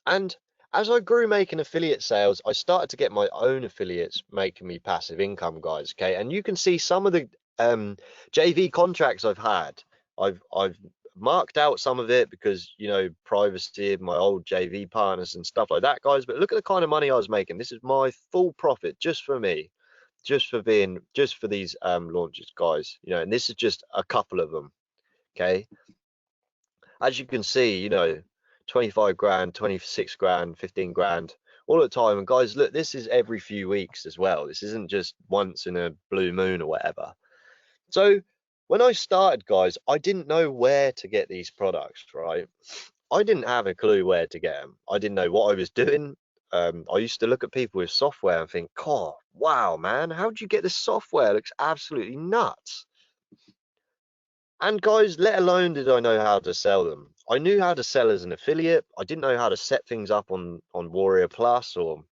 S1: And as I grew making affiliate sales, I started to get my own affiliates making me passive income, guys. Okay, and you can see some of the JV contracts I've had. I've marked out some of it because privacy of my old JV partners and stuff like that, guys. But look at the kind of money I was making. This is my full profit just for me, just for these launches, guys. And this is just a couple of them. Okay, as you can see, 25 grand, 26 grand, 15 grand all the time. And guys, look, this is every few weeks as well. This isn't just once in a blue moon or whatever. So when I started, guys, I didn't know where to get these products, right? I didn't have a clue where to get them. I didn't know what I was doing. I used to look at people with software and think, oh, wow, man, how'd you get this software? It looks absolutely nuts. And guys, let alone did I know how to sell them. I knew how to sell as an affiliate. I didn't know how to set things up on Warrior Plus or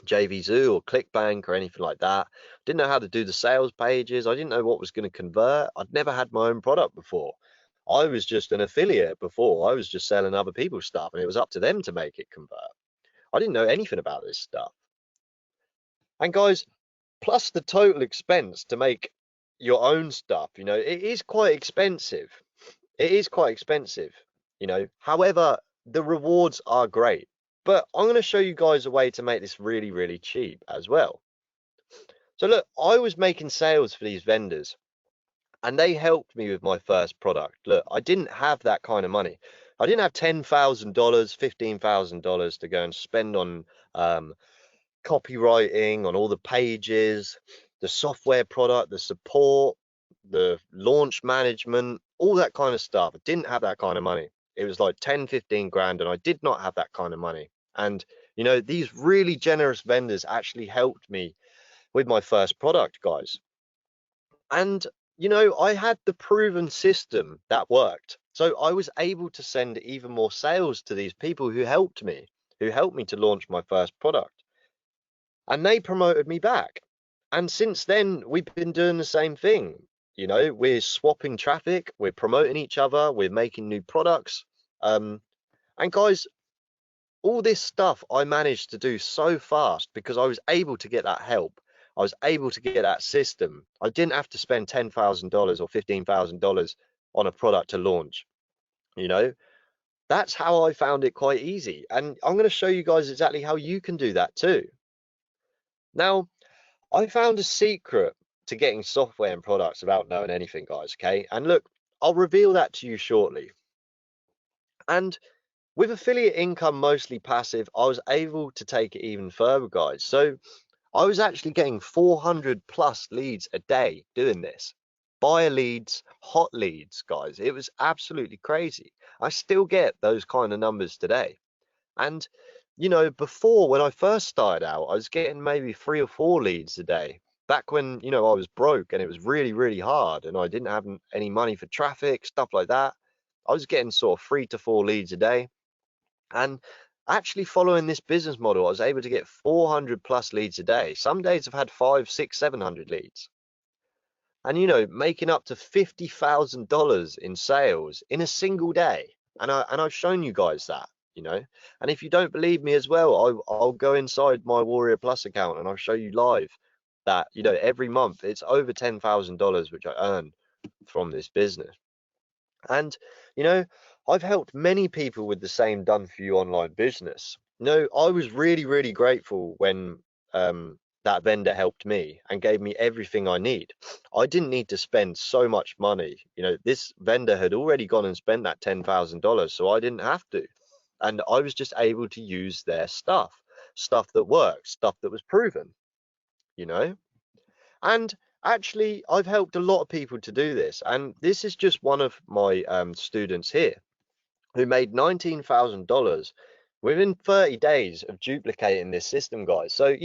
S1: JVZoo or ClickBank or anything like that. Didn't know how to do the sales pages. I didn't know what was going to convert. I'd never had my own product before. I was just an affiliate before. I was just selling other people's stuff and it was up to them to make it convert. I didn't know anything about this stuff. And guys, plus the total expense to make your own stuff, it is quite expensive. It is quite expensive, However, the rewards are great. But I'm going to show you guys a way to make this really, really cheap as well. So look, I was making sales for these vendors and they helped me with my first product. Look, I didn't have that kind of money. I didn't have $10,000, $15,000 to go and spend on copywriting, on all the pages, the software product, the support, the launch management, all that kind of stuff. I didn't have that kind of money. It was like 10, 15 grand, and I did not have that kind of money. And, these really generous vendors actually helped me with my first product, guys. And, I had the proven system that worked. So I was able to send even more sales to these people who helped me to launch my first product. And they promoted me back. And since then, we've been doing the same thing. We're swapping traffic, we're promoting each other, we're making new products. And guys, all this stuff I managed to do so fast because I was able to get that help. I was able to get that system. I didn't have to spend $10,000 or $15,000 on a product to launch. That's how I found it quite easy. And I'm going to show you guys exactly how you can do that too. Now, I found a secret to getting software and products without knowing anything, guys. Okay. And look, I'll reveal that to you shortly. And With affiliate income mostly passive, I was able to take it even further, guys. So I was actually getting 400 plus leads a day doing this. Buyer leads, hot leads, guys. It was absolutely crazy. I still get those kind of numbers today. And, before when I first started out, I was getting maybe 3 or 4 leads a day. Back when, I was broke and it was really, really hard and I didn't have any money for traffic, stuff like that. I was getting sort of 3 to 4 leads a day. And actually following this business model, I was able to get 400 plus leads a day. Some days I've had 5, 6, 700 leads. And making up to $50,000 in sales in a single day. And I've shown you guys that. And if you don't believe me as well, I'll go inside my Warrior Plus account and I'll show you live that, every month it's over $10,000 which I earn from this business. And, you know, I've helped many people with the same done for you online business. I was really, really grateful when that vendor helped me and gave me everything I need. I didn't need to spend so much money. This vendor had already gone and spent that $10,000, so I didn't have to. And I was just able to use their stuff that works, stuff that was proven, you know? And actually, I've helped a lot of people to do this. And this is just one of my students here who made $19,000 within 30 days of duplicating this system, guys. So,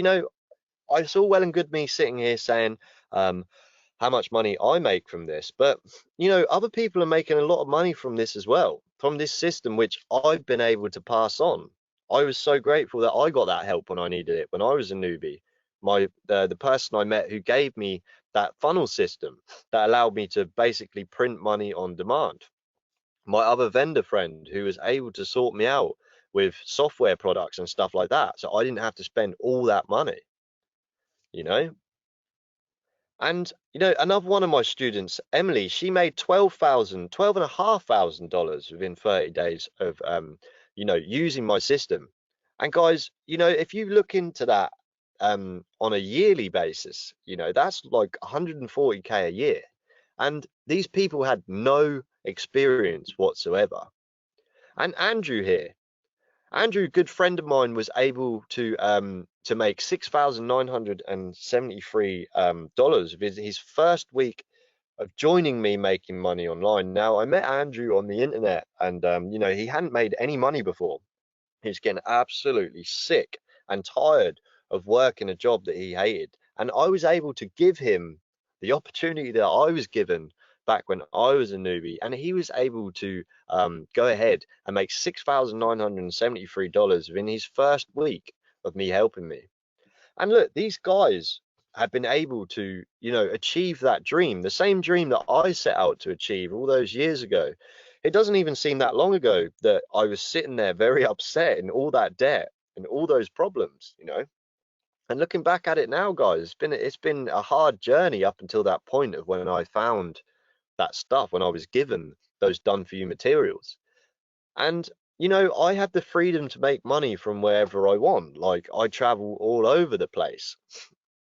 S1: it's all well and good me sitting here saying how much money I make from this. But, other people are making a lot of money from this as well, from this system, which I've been able to pass on. I was so grateful that I got that help when I needed it, when I was a newbie. The person I met who gave me that funnel system that allowed me to basically print money on demand. My other vendor friend who was able to sort me out with software products and stuff like that. So I didn't have to spend all that money, you know? And another one of my students, Emily, she made $12,500 within 30 days of using my system. And guys, if you look into that on a yearly basis, that's like 140K a year. And these people had no experience whatsoever. And Andrew here, Andrew, good friend of mine, was able to make $6,973 dollars with his first week of joining me making money online. Now, I met Andrew on the internet, and he hadn't made any money before. He was getting absolutely sick and tired of working a job that he hated, and I was able to give him the opportunity that I was given back when I was a newbie, and he was able to go ahead and make $6,973 within his first week of me helping me. And look, these guys have been able to, achieve that dream, the same dream that I set out to achieve all those years ago. It doesn't even seem that long ago that I was sitting there very upset in all that debt and all those problems. And looking back at it now, guys, it's been a hard journey up until that point of when I found that stuff, when I was given those done for you materials. And I have the freedom to make money from wherever I want. Like, I travel all over the place.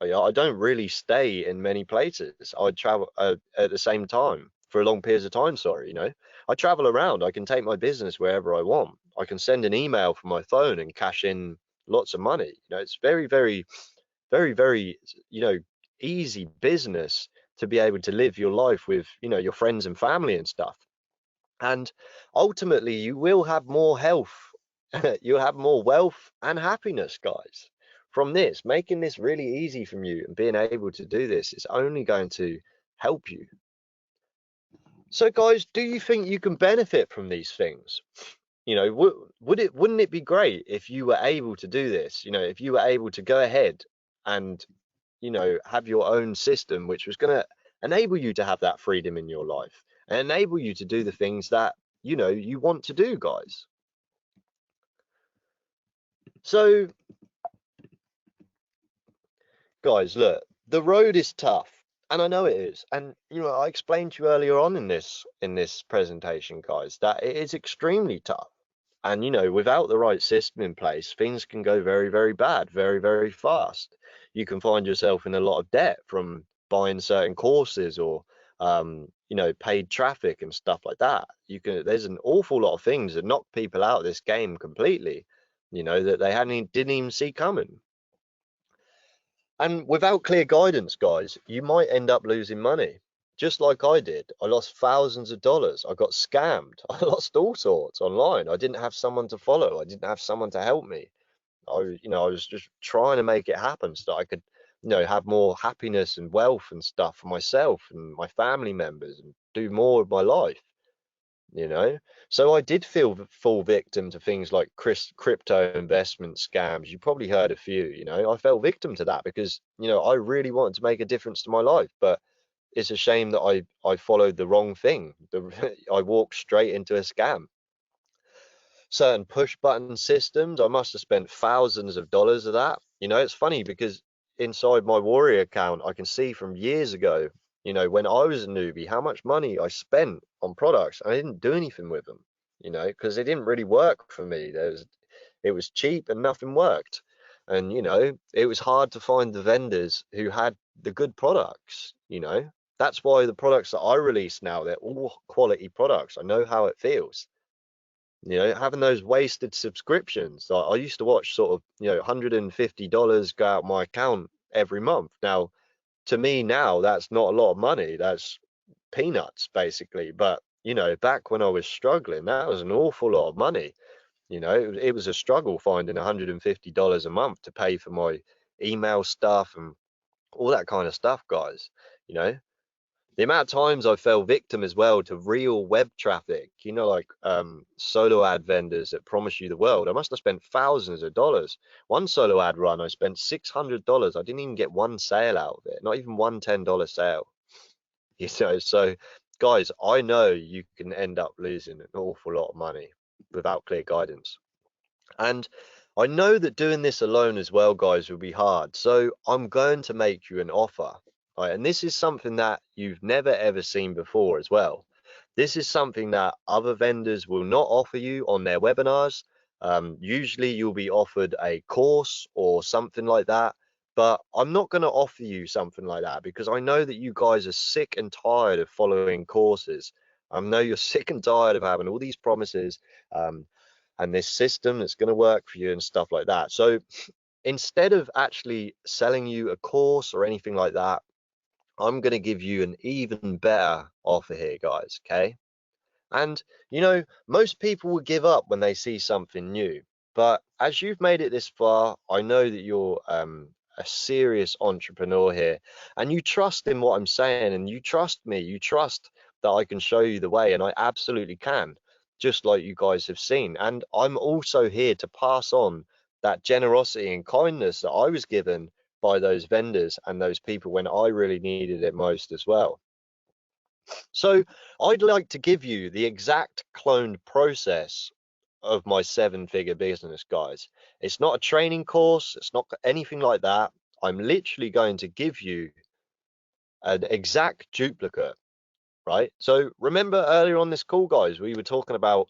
S1: I don't really stay in many places. I travel at the same time for long periods of time. Sorry, I travel around. I can take my business wherever I want. I can send an email from my phone and cash in lots of money. It's very, very, very, very, easy business to be able to live your life with, your friends and family and stuff. And ultimately, you will have more health, you'll have more wealth and happiness, guys. From this, making this really easy from you and being able to do this is only going to help you. So, guys, do you think you can benefit from these things? Wouldn't it be great if you were able to do this? If you were able to go ahead and, have your own system, which was going to enable you to have that freedom in your life and enable you to do the things that, you want to do, guys. So, guys, look, the road is tough, and I know it is. And I explained to you earlier on in this presentation, guys, that it is extremely tough. And without the right system in place, things can go very, very bad, very, very fast. You can find yourself in a lot of debt from buying certain courses or you know, paid traffic and stuff like that. There's an awful lot of things that knock people out of this game completely, you know, that they didn't even see coming. And without clear guidance, guys, you might end up losing money. Just like I did. I lost thousands of dollars. I got scammed. I lost all sorts online. I didn't have someone to follow. I didn't have someone to help me. I was just trying to make it happen so that I could, you know, have more happiness and wealth and stuff for myself and my family members and do more of my life, you know. So I did fall victim to things like crypto investment scams. You probably heard a few, you know. I fell victim to that because, you know, I really wanted to make a difference to my life, but it's a shame that I followed the wrong thing. I walked straight into a scam. Certain push button systems, I must have spent thousands of dollars of that. You know, it's funny because inside my Warrior account, I can see from years ago, you know, when I was a newbie, how much money I spent on products. I didn't do anything with them, you know, because they didn't really work for me. It was cheap and nothing worked. And, you know, it was hard to find the vendors who had the good products, you know. That's why the products that I release now, they're all quality products. I know how it feels. You know, having those wasted subscriptions. I used to watch sort of, you know, $150 go out my account every month. Now, to me now, that's not a lot of money. That's peanuts, basically. But, you know, back when I was struggling, that was an awful lot of money. You know, it was a struggle finding $150 a month to pay for my email stuff and all that kind of stuff, guys. You know, the amount of times I fell victim as well to real web traffic, you know, like solo ad vendors that promise you the world. I must have spent thousands of dollars. One solo ad run, I spent $600. I didn't even get one sale out of it, not even one $10 sale. You know, so guys, I know you can end up losing an awful lot of money without clear guidance. And I know that doing this alone as well, guys, will be hard. So I'm going to make you an offer. Right? And this is something that you've never ever seen before as well. This is something that other vendors will not offer you on their webinars. Usually you'll be offered a course or something like that. But I'm not going to offer you something like that because I know that you guys are sick and tired of following courses. I know you're sick and tired of having all these promises. And this system that's going to work for you and stuff like that. So instead of actually selling you a course or anything like that, I'm going to give you an even better offer here, guys. Okay. And, you know, most people will give up when they see something new. But as you've made it this far, I know that you're a serious entrepreneur here and you trust in what I'm saying and you trust me. You trust that I can show you the way, and I absolutely can, just like you guys have seen. And I'm also here to pass on that generosity and kindness that I was given by those vendors and those people when I really needed it most as well. So I'd like to give you the exact cloned process of my 7-figure business, guys. It's not a training course. It's not anything like that. I'm literally going to give you an exact duplicate, right? So remember earlier on this call, guys, we were talking about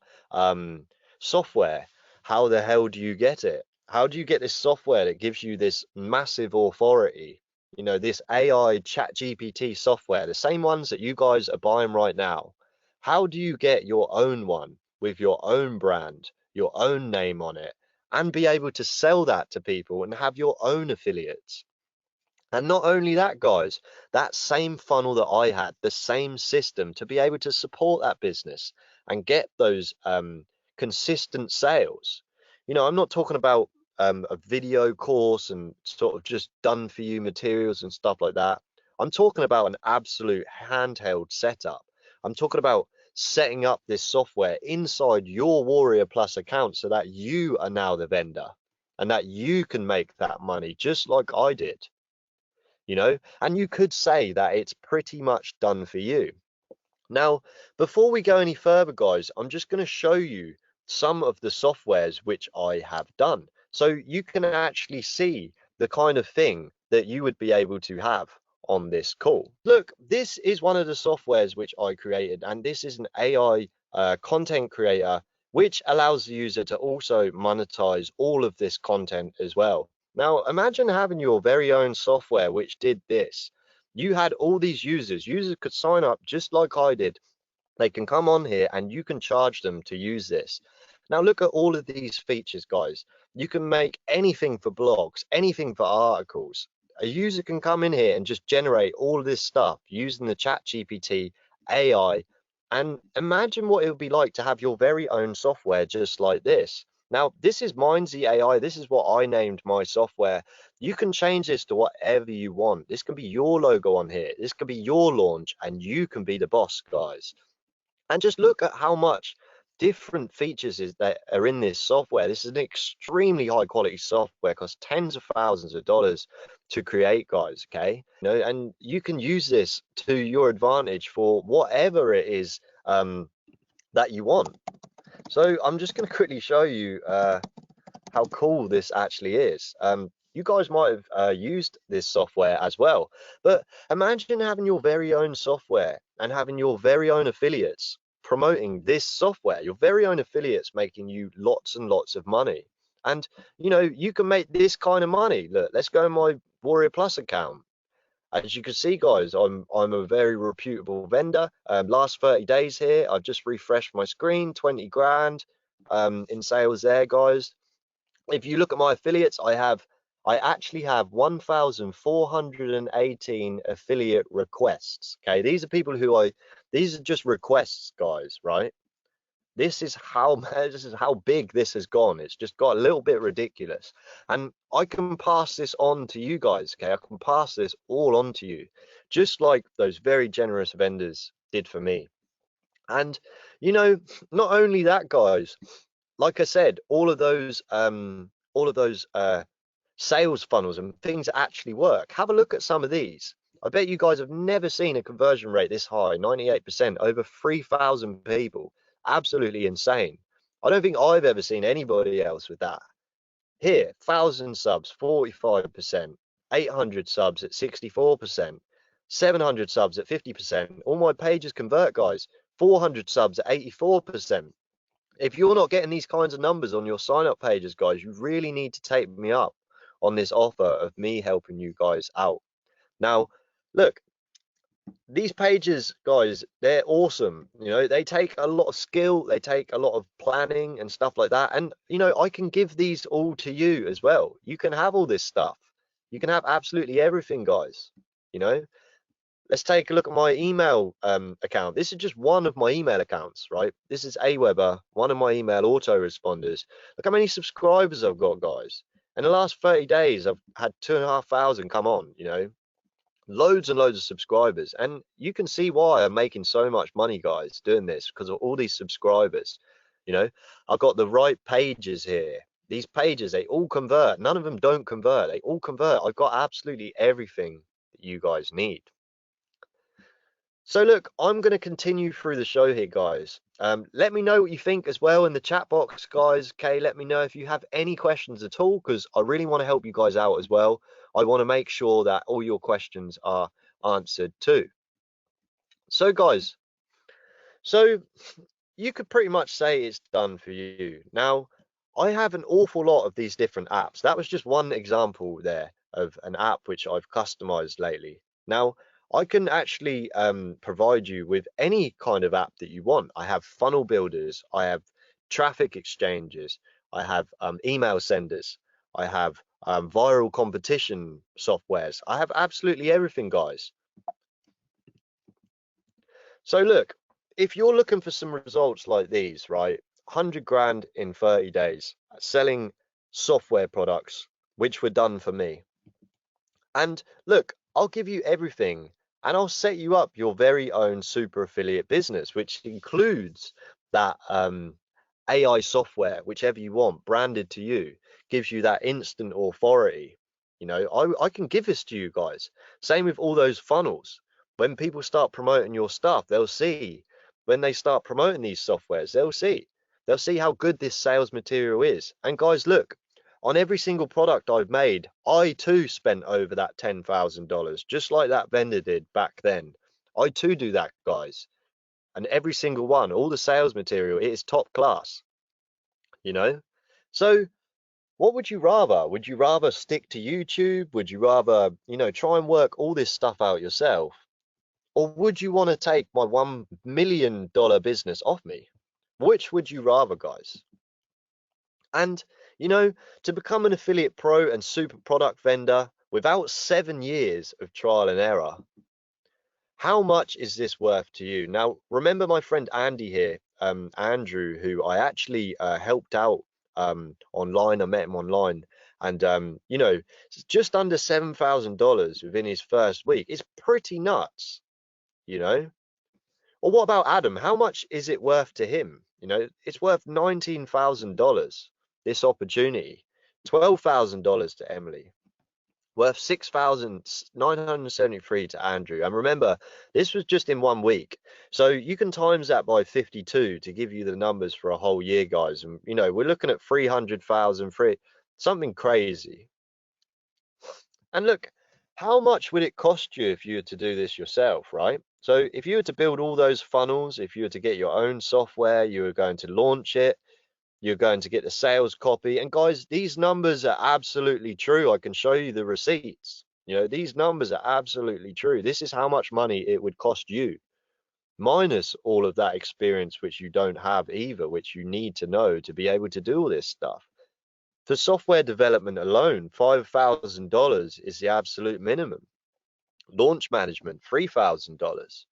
S1: software. How the hell do you get it? How do you get this software that gives you this massive authority? You know, this AI chat GPT software, the same ones that you guys are buying right now. How do you get your own one with your own brand, your own name on it, and be able to sell that to people and have your own affiliates? And not only that, guys, that same funnel that I had, the same system to be able to support that business and get those consistent sales. You know, I'm not talking about a video course and sort of just done for you materials and stuff like that. I'm talking about an absolute handheld setup. I'm talking about setting up this software inside your Warrior Plus account so that you are now the vendor and that you can make that money just like I did. You know, and you could say that it's pretty much done for you. Now, before we go any further, guys, I'm just going to show you some of the softwares which I have done. So you can actually see the kind of thing that you would be able to have on this call. Look, this is one of the softwares which I created, and this is an AI content creator, which allows the user to also monetize all of this content as well. Now, imagine having your very own software which did this. You had all these users could sign up just like I did. They can come on here and you can charge them to use this. Now look at all of these features, guys. You can make anything for blogs, anything for articles. A user can come in here and just generate all of this stuff using the ChatGPT AI. And imagine what it would be like to have your very own software just like this. Now, this is Mindsy AI. This is what I named my software. You can change this to whatever you want. This can be your logo on here. This can be your launch, and you can be the boss, guys. And just look at how much different features is that are in this software. This is an extremely high quality software, costs tens of thousands of dollars to create, guys. Okay, and you can use this to your advantage for whatever it is that you want. So I'm just going to quickly show you how cool this actually is. You guys might have used this software as well, but imagine having your very own software and having your very own affiliates promoting this software, your very own affiliates making you lots and lots of money. And you can make this kind of money. Look, let's go on my Warrior Plus account. As you can see, guys, I'm a very reputable vendor. Last 30 days here, I've just refreshed my screen, 20 grand in sales there, guys. If you look at my affiliates, I actually have 1,418 affiliate requests. Okay, these are people these are just requests, guys, right? This is how big this has gone. It's just got a little bit ridiculous. And I can pass this on to you guys, okay? I can pass this all on to you, just like those very generous vendors did for me. And not only that, guys, like I said, all of those sales funnels and things that actually work. Have a look at some of these. I bet you guys have never seen a conversion rate this high, 98%, over 3,000 people. Absolutely insane. I don't think I've ever seen anybody else with that. Here, 1,000 subs, 45%, 800 subs at 64%, 700 subs at 50%. All my pages convert, guys. 400 subs at 84%. If you're not getting these kinds of numbers on your sign up pages, guys, you really need to take me up on this offer of me helping you guys out. Now, look, these pages, guys, they're awesome. They take a lot of skill, they take a lot of planning and stuff like that. And, I can give these all to you as well. You can have all this stuff. You can have absolutely everything, guys. Let's take a look at my email account. This is just one of my email accounts, right? This is Aweber, one of my email autoresponders. Look how many subscribers I've got, guys. In the last 30 days, I've had 2,500 come on, loads and loads of subscribers. And you can see why I'm making so much money, guys, doing this, because of all these subscribers. I've got the right pages here. These pages, they all convert. None of them don't convert. They all convert. I've got absolutely everything that you guys need. So look, I'm going to continue through the show here, guys. Let me know what you think as well in the chat box, guys. Okay, let me know if you have any questions at all, because I really want to help you guys out as well. I want to make sure that all your questions are answered too. So guys, you could pretty much say it's done for you. Now, I have an awful lot of these different apps. That was just one example there of an app which I've customized lately. Now, I can actually provide you with any kind of app that you want. I have funnel builders, I have traffic exchanges, I have email senders, I have viral competition softwares. I have absolutely everything, guys. So look, if you're looking for some results like these, right? 100 grand in 30 days selling software products, which were done for me. And look, I'll give you everything and I'll set you up your very own super affiliate business, which includes that AI software, whichever you want, branded to you, gives you that instant authority. I can give this to you guys. Same with all those funnels. When people start promoting your stuff, they'll see. When they start promoting these softwares, they'll see how good this sales material is. And guys, look, on every single product I've made, I too spent over that $10,000, just like that vendor did back then. I too do that, guys. And every single one, all the sales material, it is top class. So What would you rather? Would you rather stick to YouTube? Would you rather, try and work all this stuff out yourself? Or would you want to take my $1 million business off me? Which would you rather, guys? And, you know, to become an affiliate pro and super product vendor without 7 years of trial and error, how much is this worth to you? Now, remember my friend Andy here, Andrew, who I actually helped out online. I met him online, and just under $7,000 within his first week. It's pretty nuts, you know. Or what about Adam? How much is it worth to him? It's worth $19,000. This opportunity, $12,000 to Emily, worth 6,973 to Andrew. And remember, this was just in 1 week. So you can times that by 52 to give you the numbers for a whole year, guys. And, we're looking at 300,000 free, something crazy. And look, how much would it cost you if you were to do this yourself, right? So if you were to build all those funnels, if you were to get your own software, you were going to launch it, you're going to get the sales copy. And guys, these numbers are absolutely true. I can show you the receipts. These numbers are absolutely true. This is how much money it would cost you, minus all of that experience, which you don't have either, which you need to know to be able to do all this stuff. For software development alone, $5,000 is the absolute minimum. Launch management, $3,000.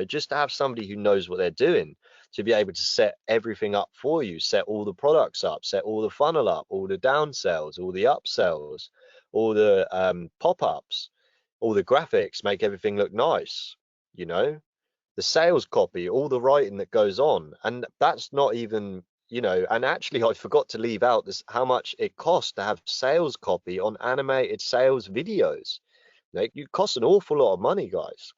S1: Just to have somebody who knows what they're doing to be able to set everything up for you, set all the products up, set all the funnel up, all the downsells, all the upsells, all the pop-ups, all the graphics, make everything look nice, the sales copy, all the writing that goes on. And that's not even, and actually I forgot to leave out this, how much it costs to have sales copy on animated sales videos. It costs an awful lot of money, guys.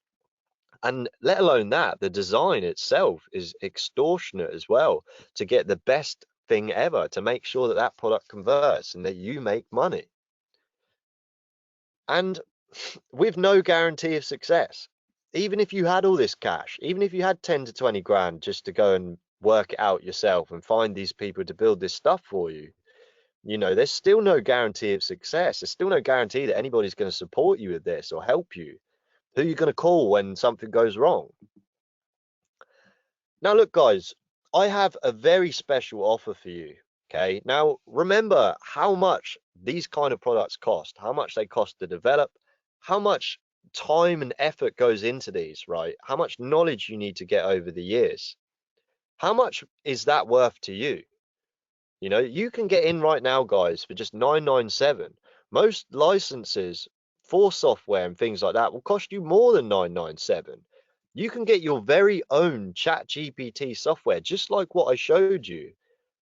S1: And let alone that, the design itself is extortionate as well, to get the best thing ever, to make sure that that product converts and that you make money. And with no guarantee of success, even if you had all this cash, even if you had 10 to 20 grand just to go and work it out yourself and find these people to build this stuff for you, there's still no guarantee of success. There's still no guarantee that anybody's going to support you with this or help you. Who are you going to call when something goes wrong? Now, look, guys, I have a very special offer for you. Okay. Now, remember how much these kind of products cost, how much they cost to develop, how much time and effort goes into these, right? How much knowledge you need to get over the years. How much is that worth to you? You can get in right now, guys, for just $997. Most licenses for software and things like that will cost you more than $997. You can get your very own ChatGPT software, just like what I showed you.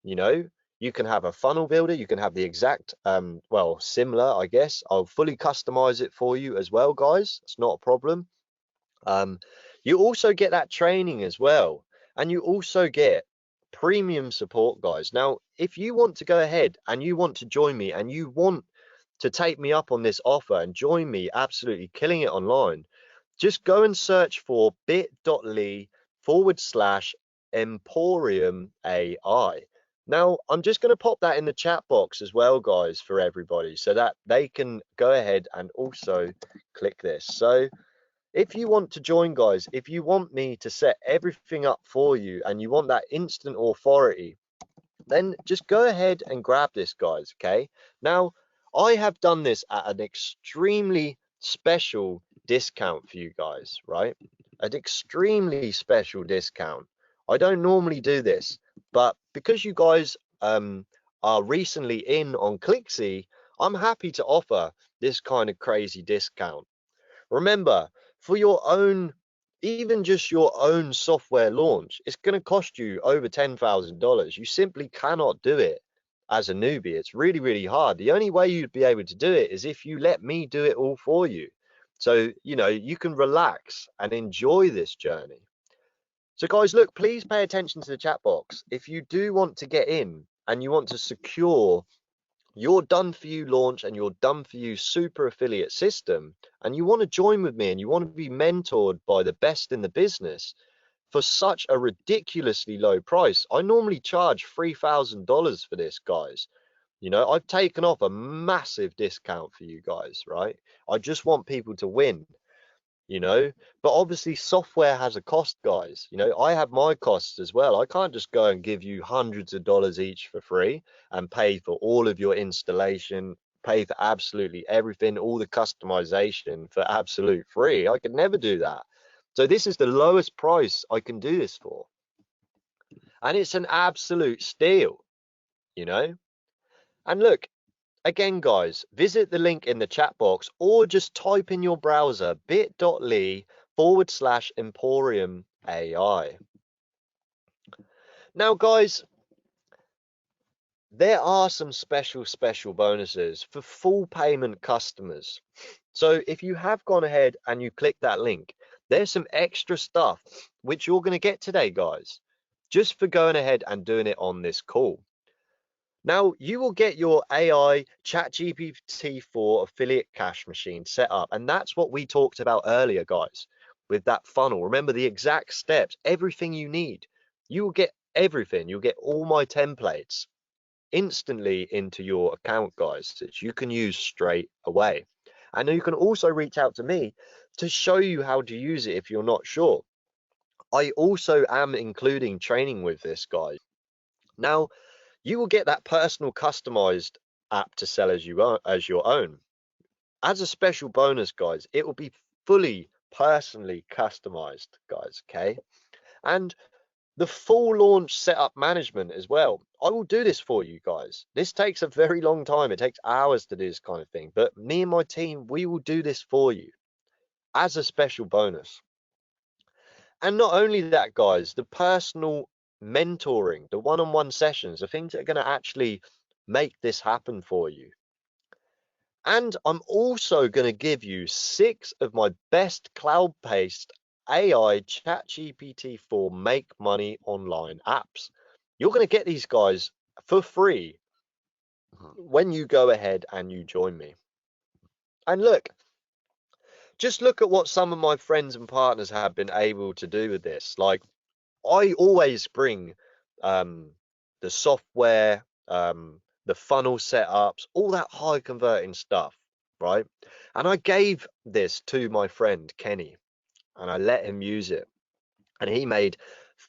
S1: You can have a funnel builder. You can have the exact, well, similar, I guess. I'll fully customize it for you as well, guys. It's not a problem. You also get that training as well. And you also get premium support, guys. Now, if you want to go ahead and you want to join me and you want to take me up on this offer and join me absolutely killing it online, just go and search for bit.ly/Emporium AI. Now, I'm just going to pop that in the chat box as well, guys, for everybody, so that they can go ahead and also click this. So if you want to join, guys, if you want me to set everything up for you and you want that instant authority, then just go ahead and grab this, guys. Okay. Now, I have done this at an extremely special discount for you guys, right? An extremely special discount. I don't normally do this, but because you guys are recently in on Clicksy, I'm happy to offer this kind of crazy discount. Remember, for your own, even just your own software launch, it's going to cost you over $10,000. You simply cannot do it as a newbie. It's really, really hard. The only way you'd be able to do it is if you let me do it all for you. So, you can relax and enjoy this journey. So guys, look, please pay attention to the chat box. If you do want to get in and you want to secure your done for you launch and your done for you super affiliate system, and you want to join with me and you want to be mentored by the best in the business for such a ridiculously low price, I normally charge $3,000 for this, guys. You know, I've taken off a massive discount for you guys, right? I just want people to win, you know, but obviously software has a cost, guys. You know, I have my costs as well. I can't just go and give you hundreds of dollars each for free and pay for all of your installation, pay for absolutely everything, all the customization for absolute free. I could never do that. So this is the lowest price I can do this for. And it's an absolute steal, you know. And look, again, guys, visit the link in the chat box or just type in your browser bit.ly/Emporium AI. Now, guys, there are some special bonuses for full payment customers. So if you have gone ahead and you click that link, there's some extra stuff which you're going to get today, guys, just for going ahead and doing it on this call. Now, you will get your AI ChatGPT-4 affiliate cash machine set up. And that's what we talked about earlier, guys, with that funnel. Remember the exact steps, everything you need. You will get everything. You'll get all my templates instantly into your account, guys, that you can use straight away. And you can also reach out to me to show you how to use it if you're not sure. I also am including training with this, guys. Now, you will get that personal customized app to sell as your own. As a special bonus, guys, it will be fully personally customized, guys, okay? And the full launch setup management as well. I will do this for you guys. This takes a very long time. It takes hours to do this kind of thing, but me and my team, we will do this for you as a special bonus. And not only that, guys, the personal mentoring, the one-on-one sessions, the things that are going to actually make this happen for you. And I'm also going to give you 6 of my best cloud-based AI ChatGPT-4 make money online apps. You're going to get these guys for free when you go ahead and you join me. And look, just look at what some of my friends and partners have been able to do with this. Like, I always bring the software, the funnel setups, all that high converting stuff, right? And I gave this to my friend Kenny and I let him use it. And he made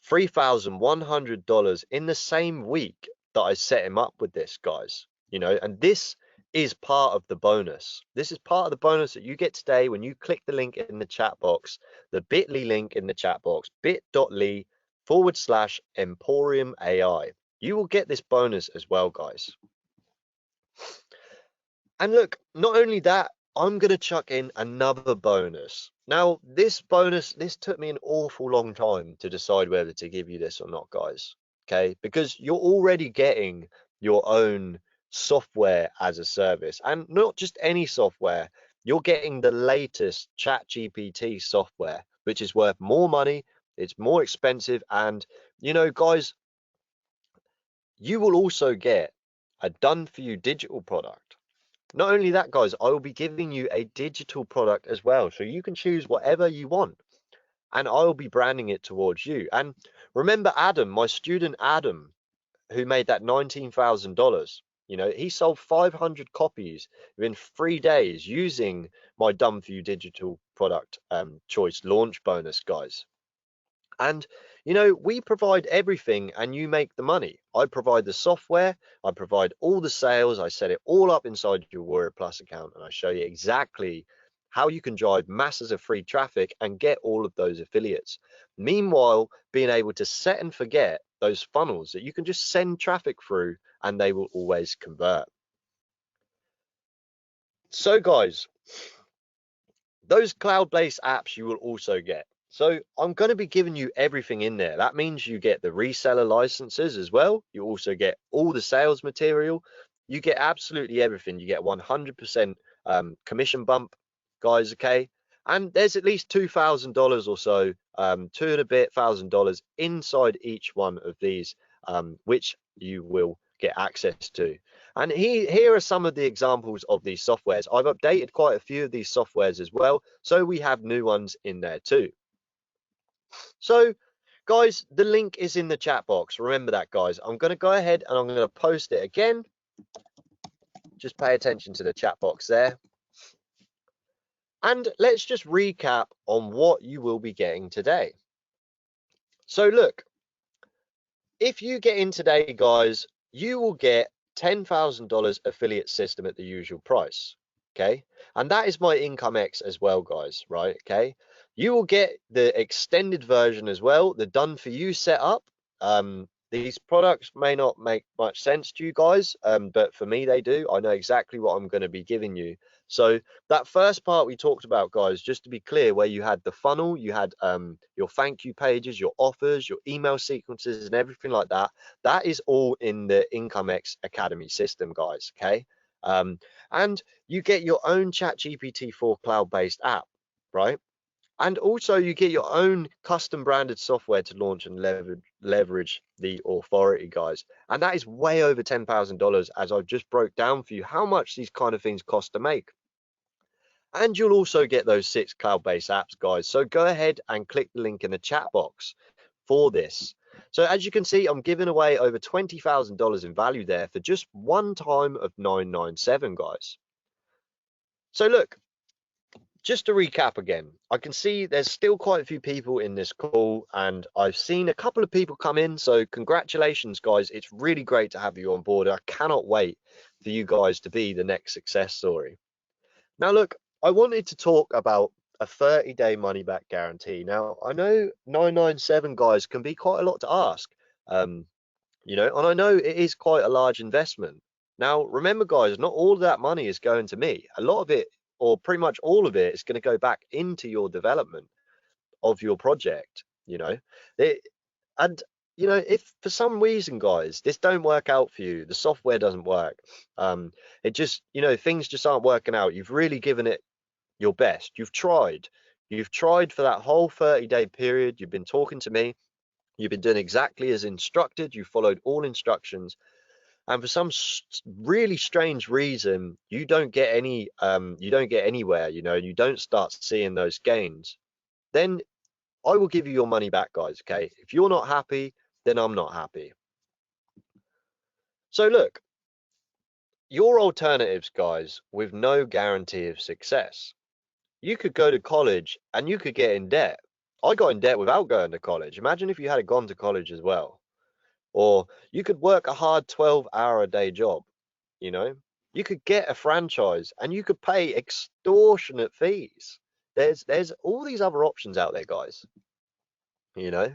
S1: $3,100 in the same week that I set him up with this, guys. You know, and this is part of the bonus. This is part of the bonus that you get today when you click the link in the chat box, the bit.ly link in the chat box, bit.ly/Emporium AI. You will get this bonus as well, guys. And look, not only that, I'm going to chuck in another bonus. Now, this bonus, this took me an awful long time to decide whether to give you this or not, guys. Okay, because you're already getting your own software as a service, and not just any software. You're getting the latest ChatGPT software, which is worth more money. It's more expensive, and you know, guys, you will also get a done for you digital product. Not only that, guys, I will be giving you a digital product as well. So you can choose whatever you want and I will be branding it towards you. And remember Adam, my student Adam, who made that $19,000, you know, he sold 500 copies within 3 days using my Done For You digital product choice launch bonus, guys. And, you know, we provide everything and you make the money. I provide the software, I provide all the sales, I set it all up inside your Warrior Plus account, and I show you exactly how you can drive masses of free traffic and get all of those affiliates. Meanwhile, being able to set and forget those funnels that you can just send traffic through and they will always convert. So guys, those cloud-based apps you will also get. So I'm going to be giving you everything in there. That means you get the reseller licenses as well. You also get all the sales material. You get absolutely everything. You get 100% commission bump, guys, okay? And there's at least $2,000 or so, two and a bit $1,000 inside each one of these, which you will get access to. And here are some of the examples of these softwares. I've updated quite a few of these softwares as well, so we have new ones in there too. So guys, the link is in the chat box. Remember that, guys. I'm going to go ahead and I'm going to post it again. just pay attention to the chat box there. And let's just recap on what you will be getting today. So look, if you get in today, guys, you will get $10,000 affiliate system at the usual price. Okay. And that is my IncomeX as well, guys. Right. Okay. You will get the extended version as well, the done for you setup. These products may not make much sense to you guys, but for me, they do. I know exactly what I'm going to be giving you. So that first part we talked about, guys, just to be clear, where you had the funnel, you had your thank you pages, your offers, your email sequences, and everything like that. That is all in the IncomeX Academy system, guys. Okay. And you get your own ChatGPT 4 cloud-based app, right? And also you get your own custom branded software to launch and leverage the authority, guys. And that is way over $10,000, as I've just broke down for you how much these kind of things cost to make. And you'll also get those 6 cloud-based apps, guys. So go ahead and click the link in the chat box for this. So as you can see, I'm giving away over $20,000 in value there for just one time of 997, guys. So look, just to recap again, I can see there's still quite a few people in this call, and I've seen a couple of people come in. So congratulations, guys. It's really great to have you on board. I cannot wait for you guys to be the next success story. Now, look, I wanted to talk about a 30-day money back guarantee. Now, I know 997, guys, can be quite a lot to ask, you know, and I know it is quite a large investment. Now, remember, guys, not all of that money is going to me. A lot of it, or pretty much all of it, is going to go back into your development of your project, you know. And you know, if for some reason, guys, this don't work out for you, the software doesn't work, it just, you know, things just aren't working out, you've really given it your best, you've tried for that whole 30-day period, you've been talking to me, you've been doing exactly as instructed, you followed all instructions, and for some really strange reason you don't get any you don't get anywhere, you know, you don't start seeing those gains, then I will give you your money back, guys. Okay, if you're not happy, then I'm not happy. So look, your alternatives, guys, with no guarantee of success. You could go to college and you could get in debt. I got in debt without going to college. Imagine if you had gone to college as well. Or you could work a hard 12-hour-a-day job, you know. You could get a franchise and you could pay extortionate fees. There's all these other options out there, guys, you know.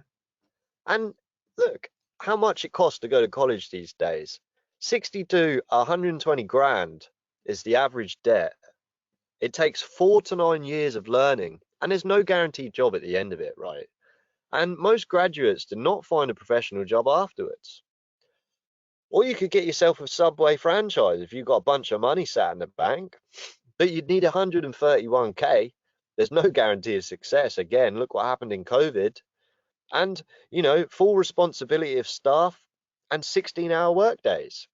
S1: And look, how much it costs to go to college these days. 60 to 120 grand is the average debt. It takes 4 to 9 years of learning, and there's no guaranteed job at the end of it, right? And most graduates do not find a professional job afterwards. Or you could get yourself a Subway franchise if you've got a bunch of money sat in the bank, but you'd need 131K. There's no guarantee of success. Again, look what happened in COVID. And, you know, full responsibility of staff and 16-hour work days.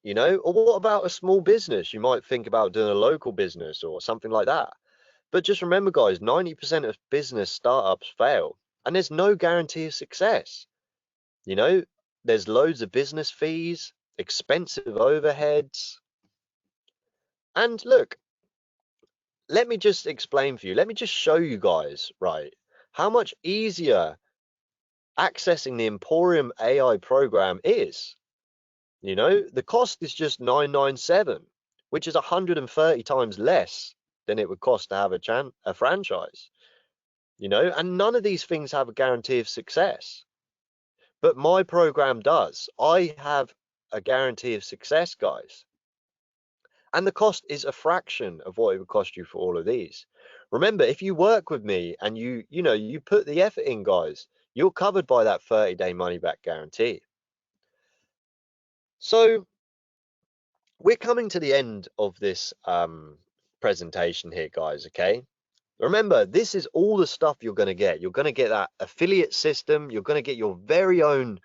S1: You know, or what about a small business? You might think about doing a local business or something like that. But just remember, guys, 90% of business startups fail, and there's no guarantee of success. You know, there's loads of business fees, expensive overheads. And look, let me just explain for you. Let me just show you guys, right, how much easier accessing the Emporium AI program is. You know, the cost is just 997, which is 130 times less than it would cost to have a franchise. You know, and none of these things have a guarantee of success. But my program does. I have a guarantee of success, guys. And the cost is a fraction of what it would cost you for all of these. Remember, if you work with me and you know, you put the effort in, guys, you're covered by that 30-day money back guarantee. So we're coming to the end of this presentation here, guys. Okay, remember, this is all the stuff you're going to get. You're going to get that affiliate system. You're going to get your very own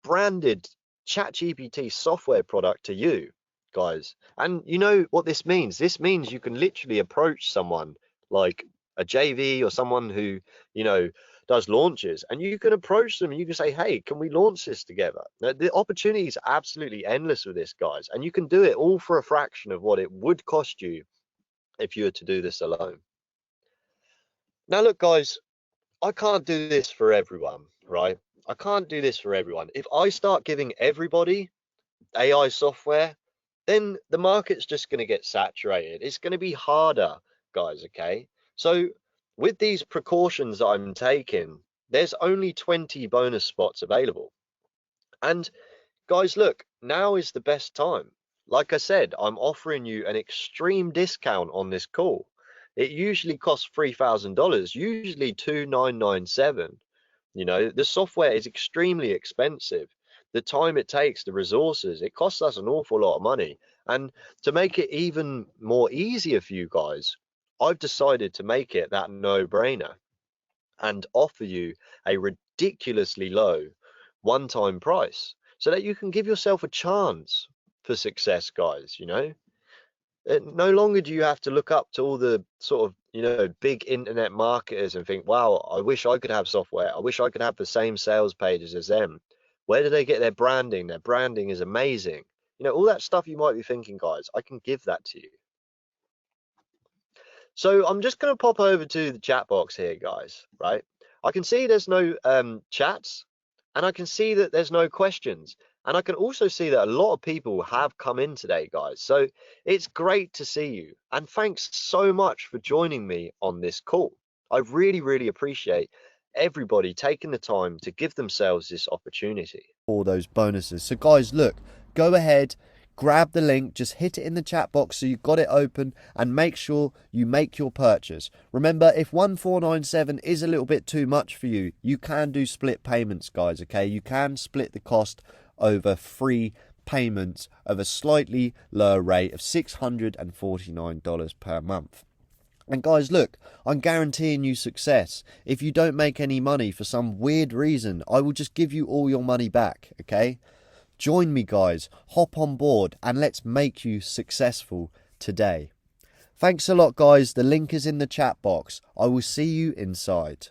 S1: branded ChatGPT software product to you, guys. And you know what this means? This means you can literally approach someone like a JV or someone who, you know, does launches, and you can approach them and you can say, hey, can we launch this together? Now, the opportunity is absolutely endless with this, guys, and you can do it all for a fraction of what it would cost you if you were to do this alone. Now look, guys, I can't do this for everyone, right? I can't do this for everyone. If I start giving everybody AI software, then the market's just going to get saturated. It's going to be harder, guys, okay? So with these precautions that I'm taking, there's only 20 bonus spots available. And guys, look, now is the best time. Like I said, I'm offering you an extreme discount on this call. It usually costs $3,000, usually $2,997. You know, the software is extremely expensive. The time it takes, the resources, it costs us an awful lot of money. And to make it even more easier for you guys, I've decided to make it that no-brainer and offer you a ridiculously low one-time price so that you can give yourself a chance for success, guys. You know, no longer do you have to look up to all the sort of, you know, big internet marketers and think, wow, I wish I could have software. I wish I could have the same sales pages as them. Where do they get their branding? Their branding is amazing. You know, all that stuff you might be thinking, guys, I can give that to you. So I'm just going to pop over to the chat box here, guys, right? I can see there's no chats, and I can see that there's no questions. And I can also see that a lot of people have come in today, guys. So it's great to see you. And thanks so much for joining me on this call. I really, really appreciate everybody taking the time to give themselves this opportunity.
S2: All those bonuses. So guys, look, go ahead, grab the link, just hit it in the chat box so you've got it open, and make sure you make your purchase. Remember, if 1497 is a little bit too much for you, you can do split payments, guys, okay? You can split the cost over 3 payments of a slightly lower rate of $649 per month. And guys, look, I'm guaranteeing you success. If you don't make any money for some weird reason, I will just give you all your money back, okay? Join me, guys. Hop on board and let's make you successful today. Thanks a lot, guys. The link is in the chat box. I will see you inside.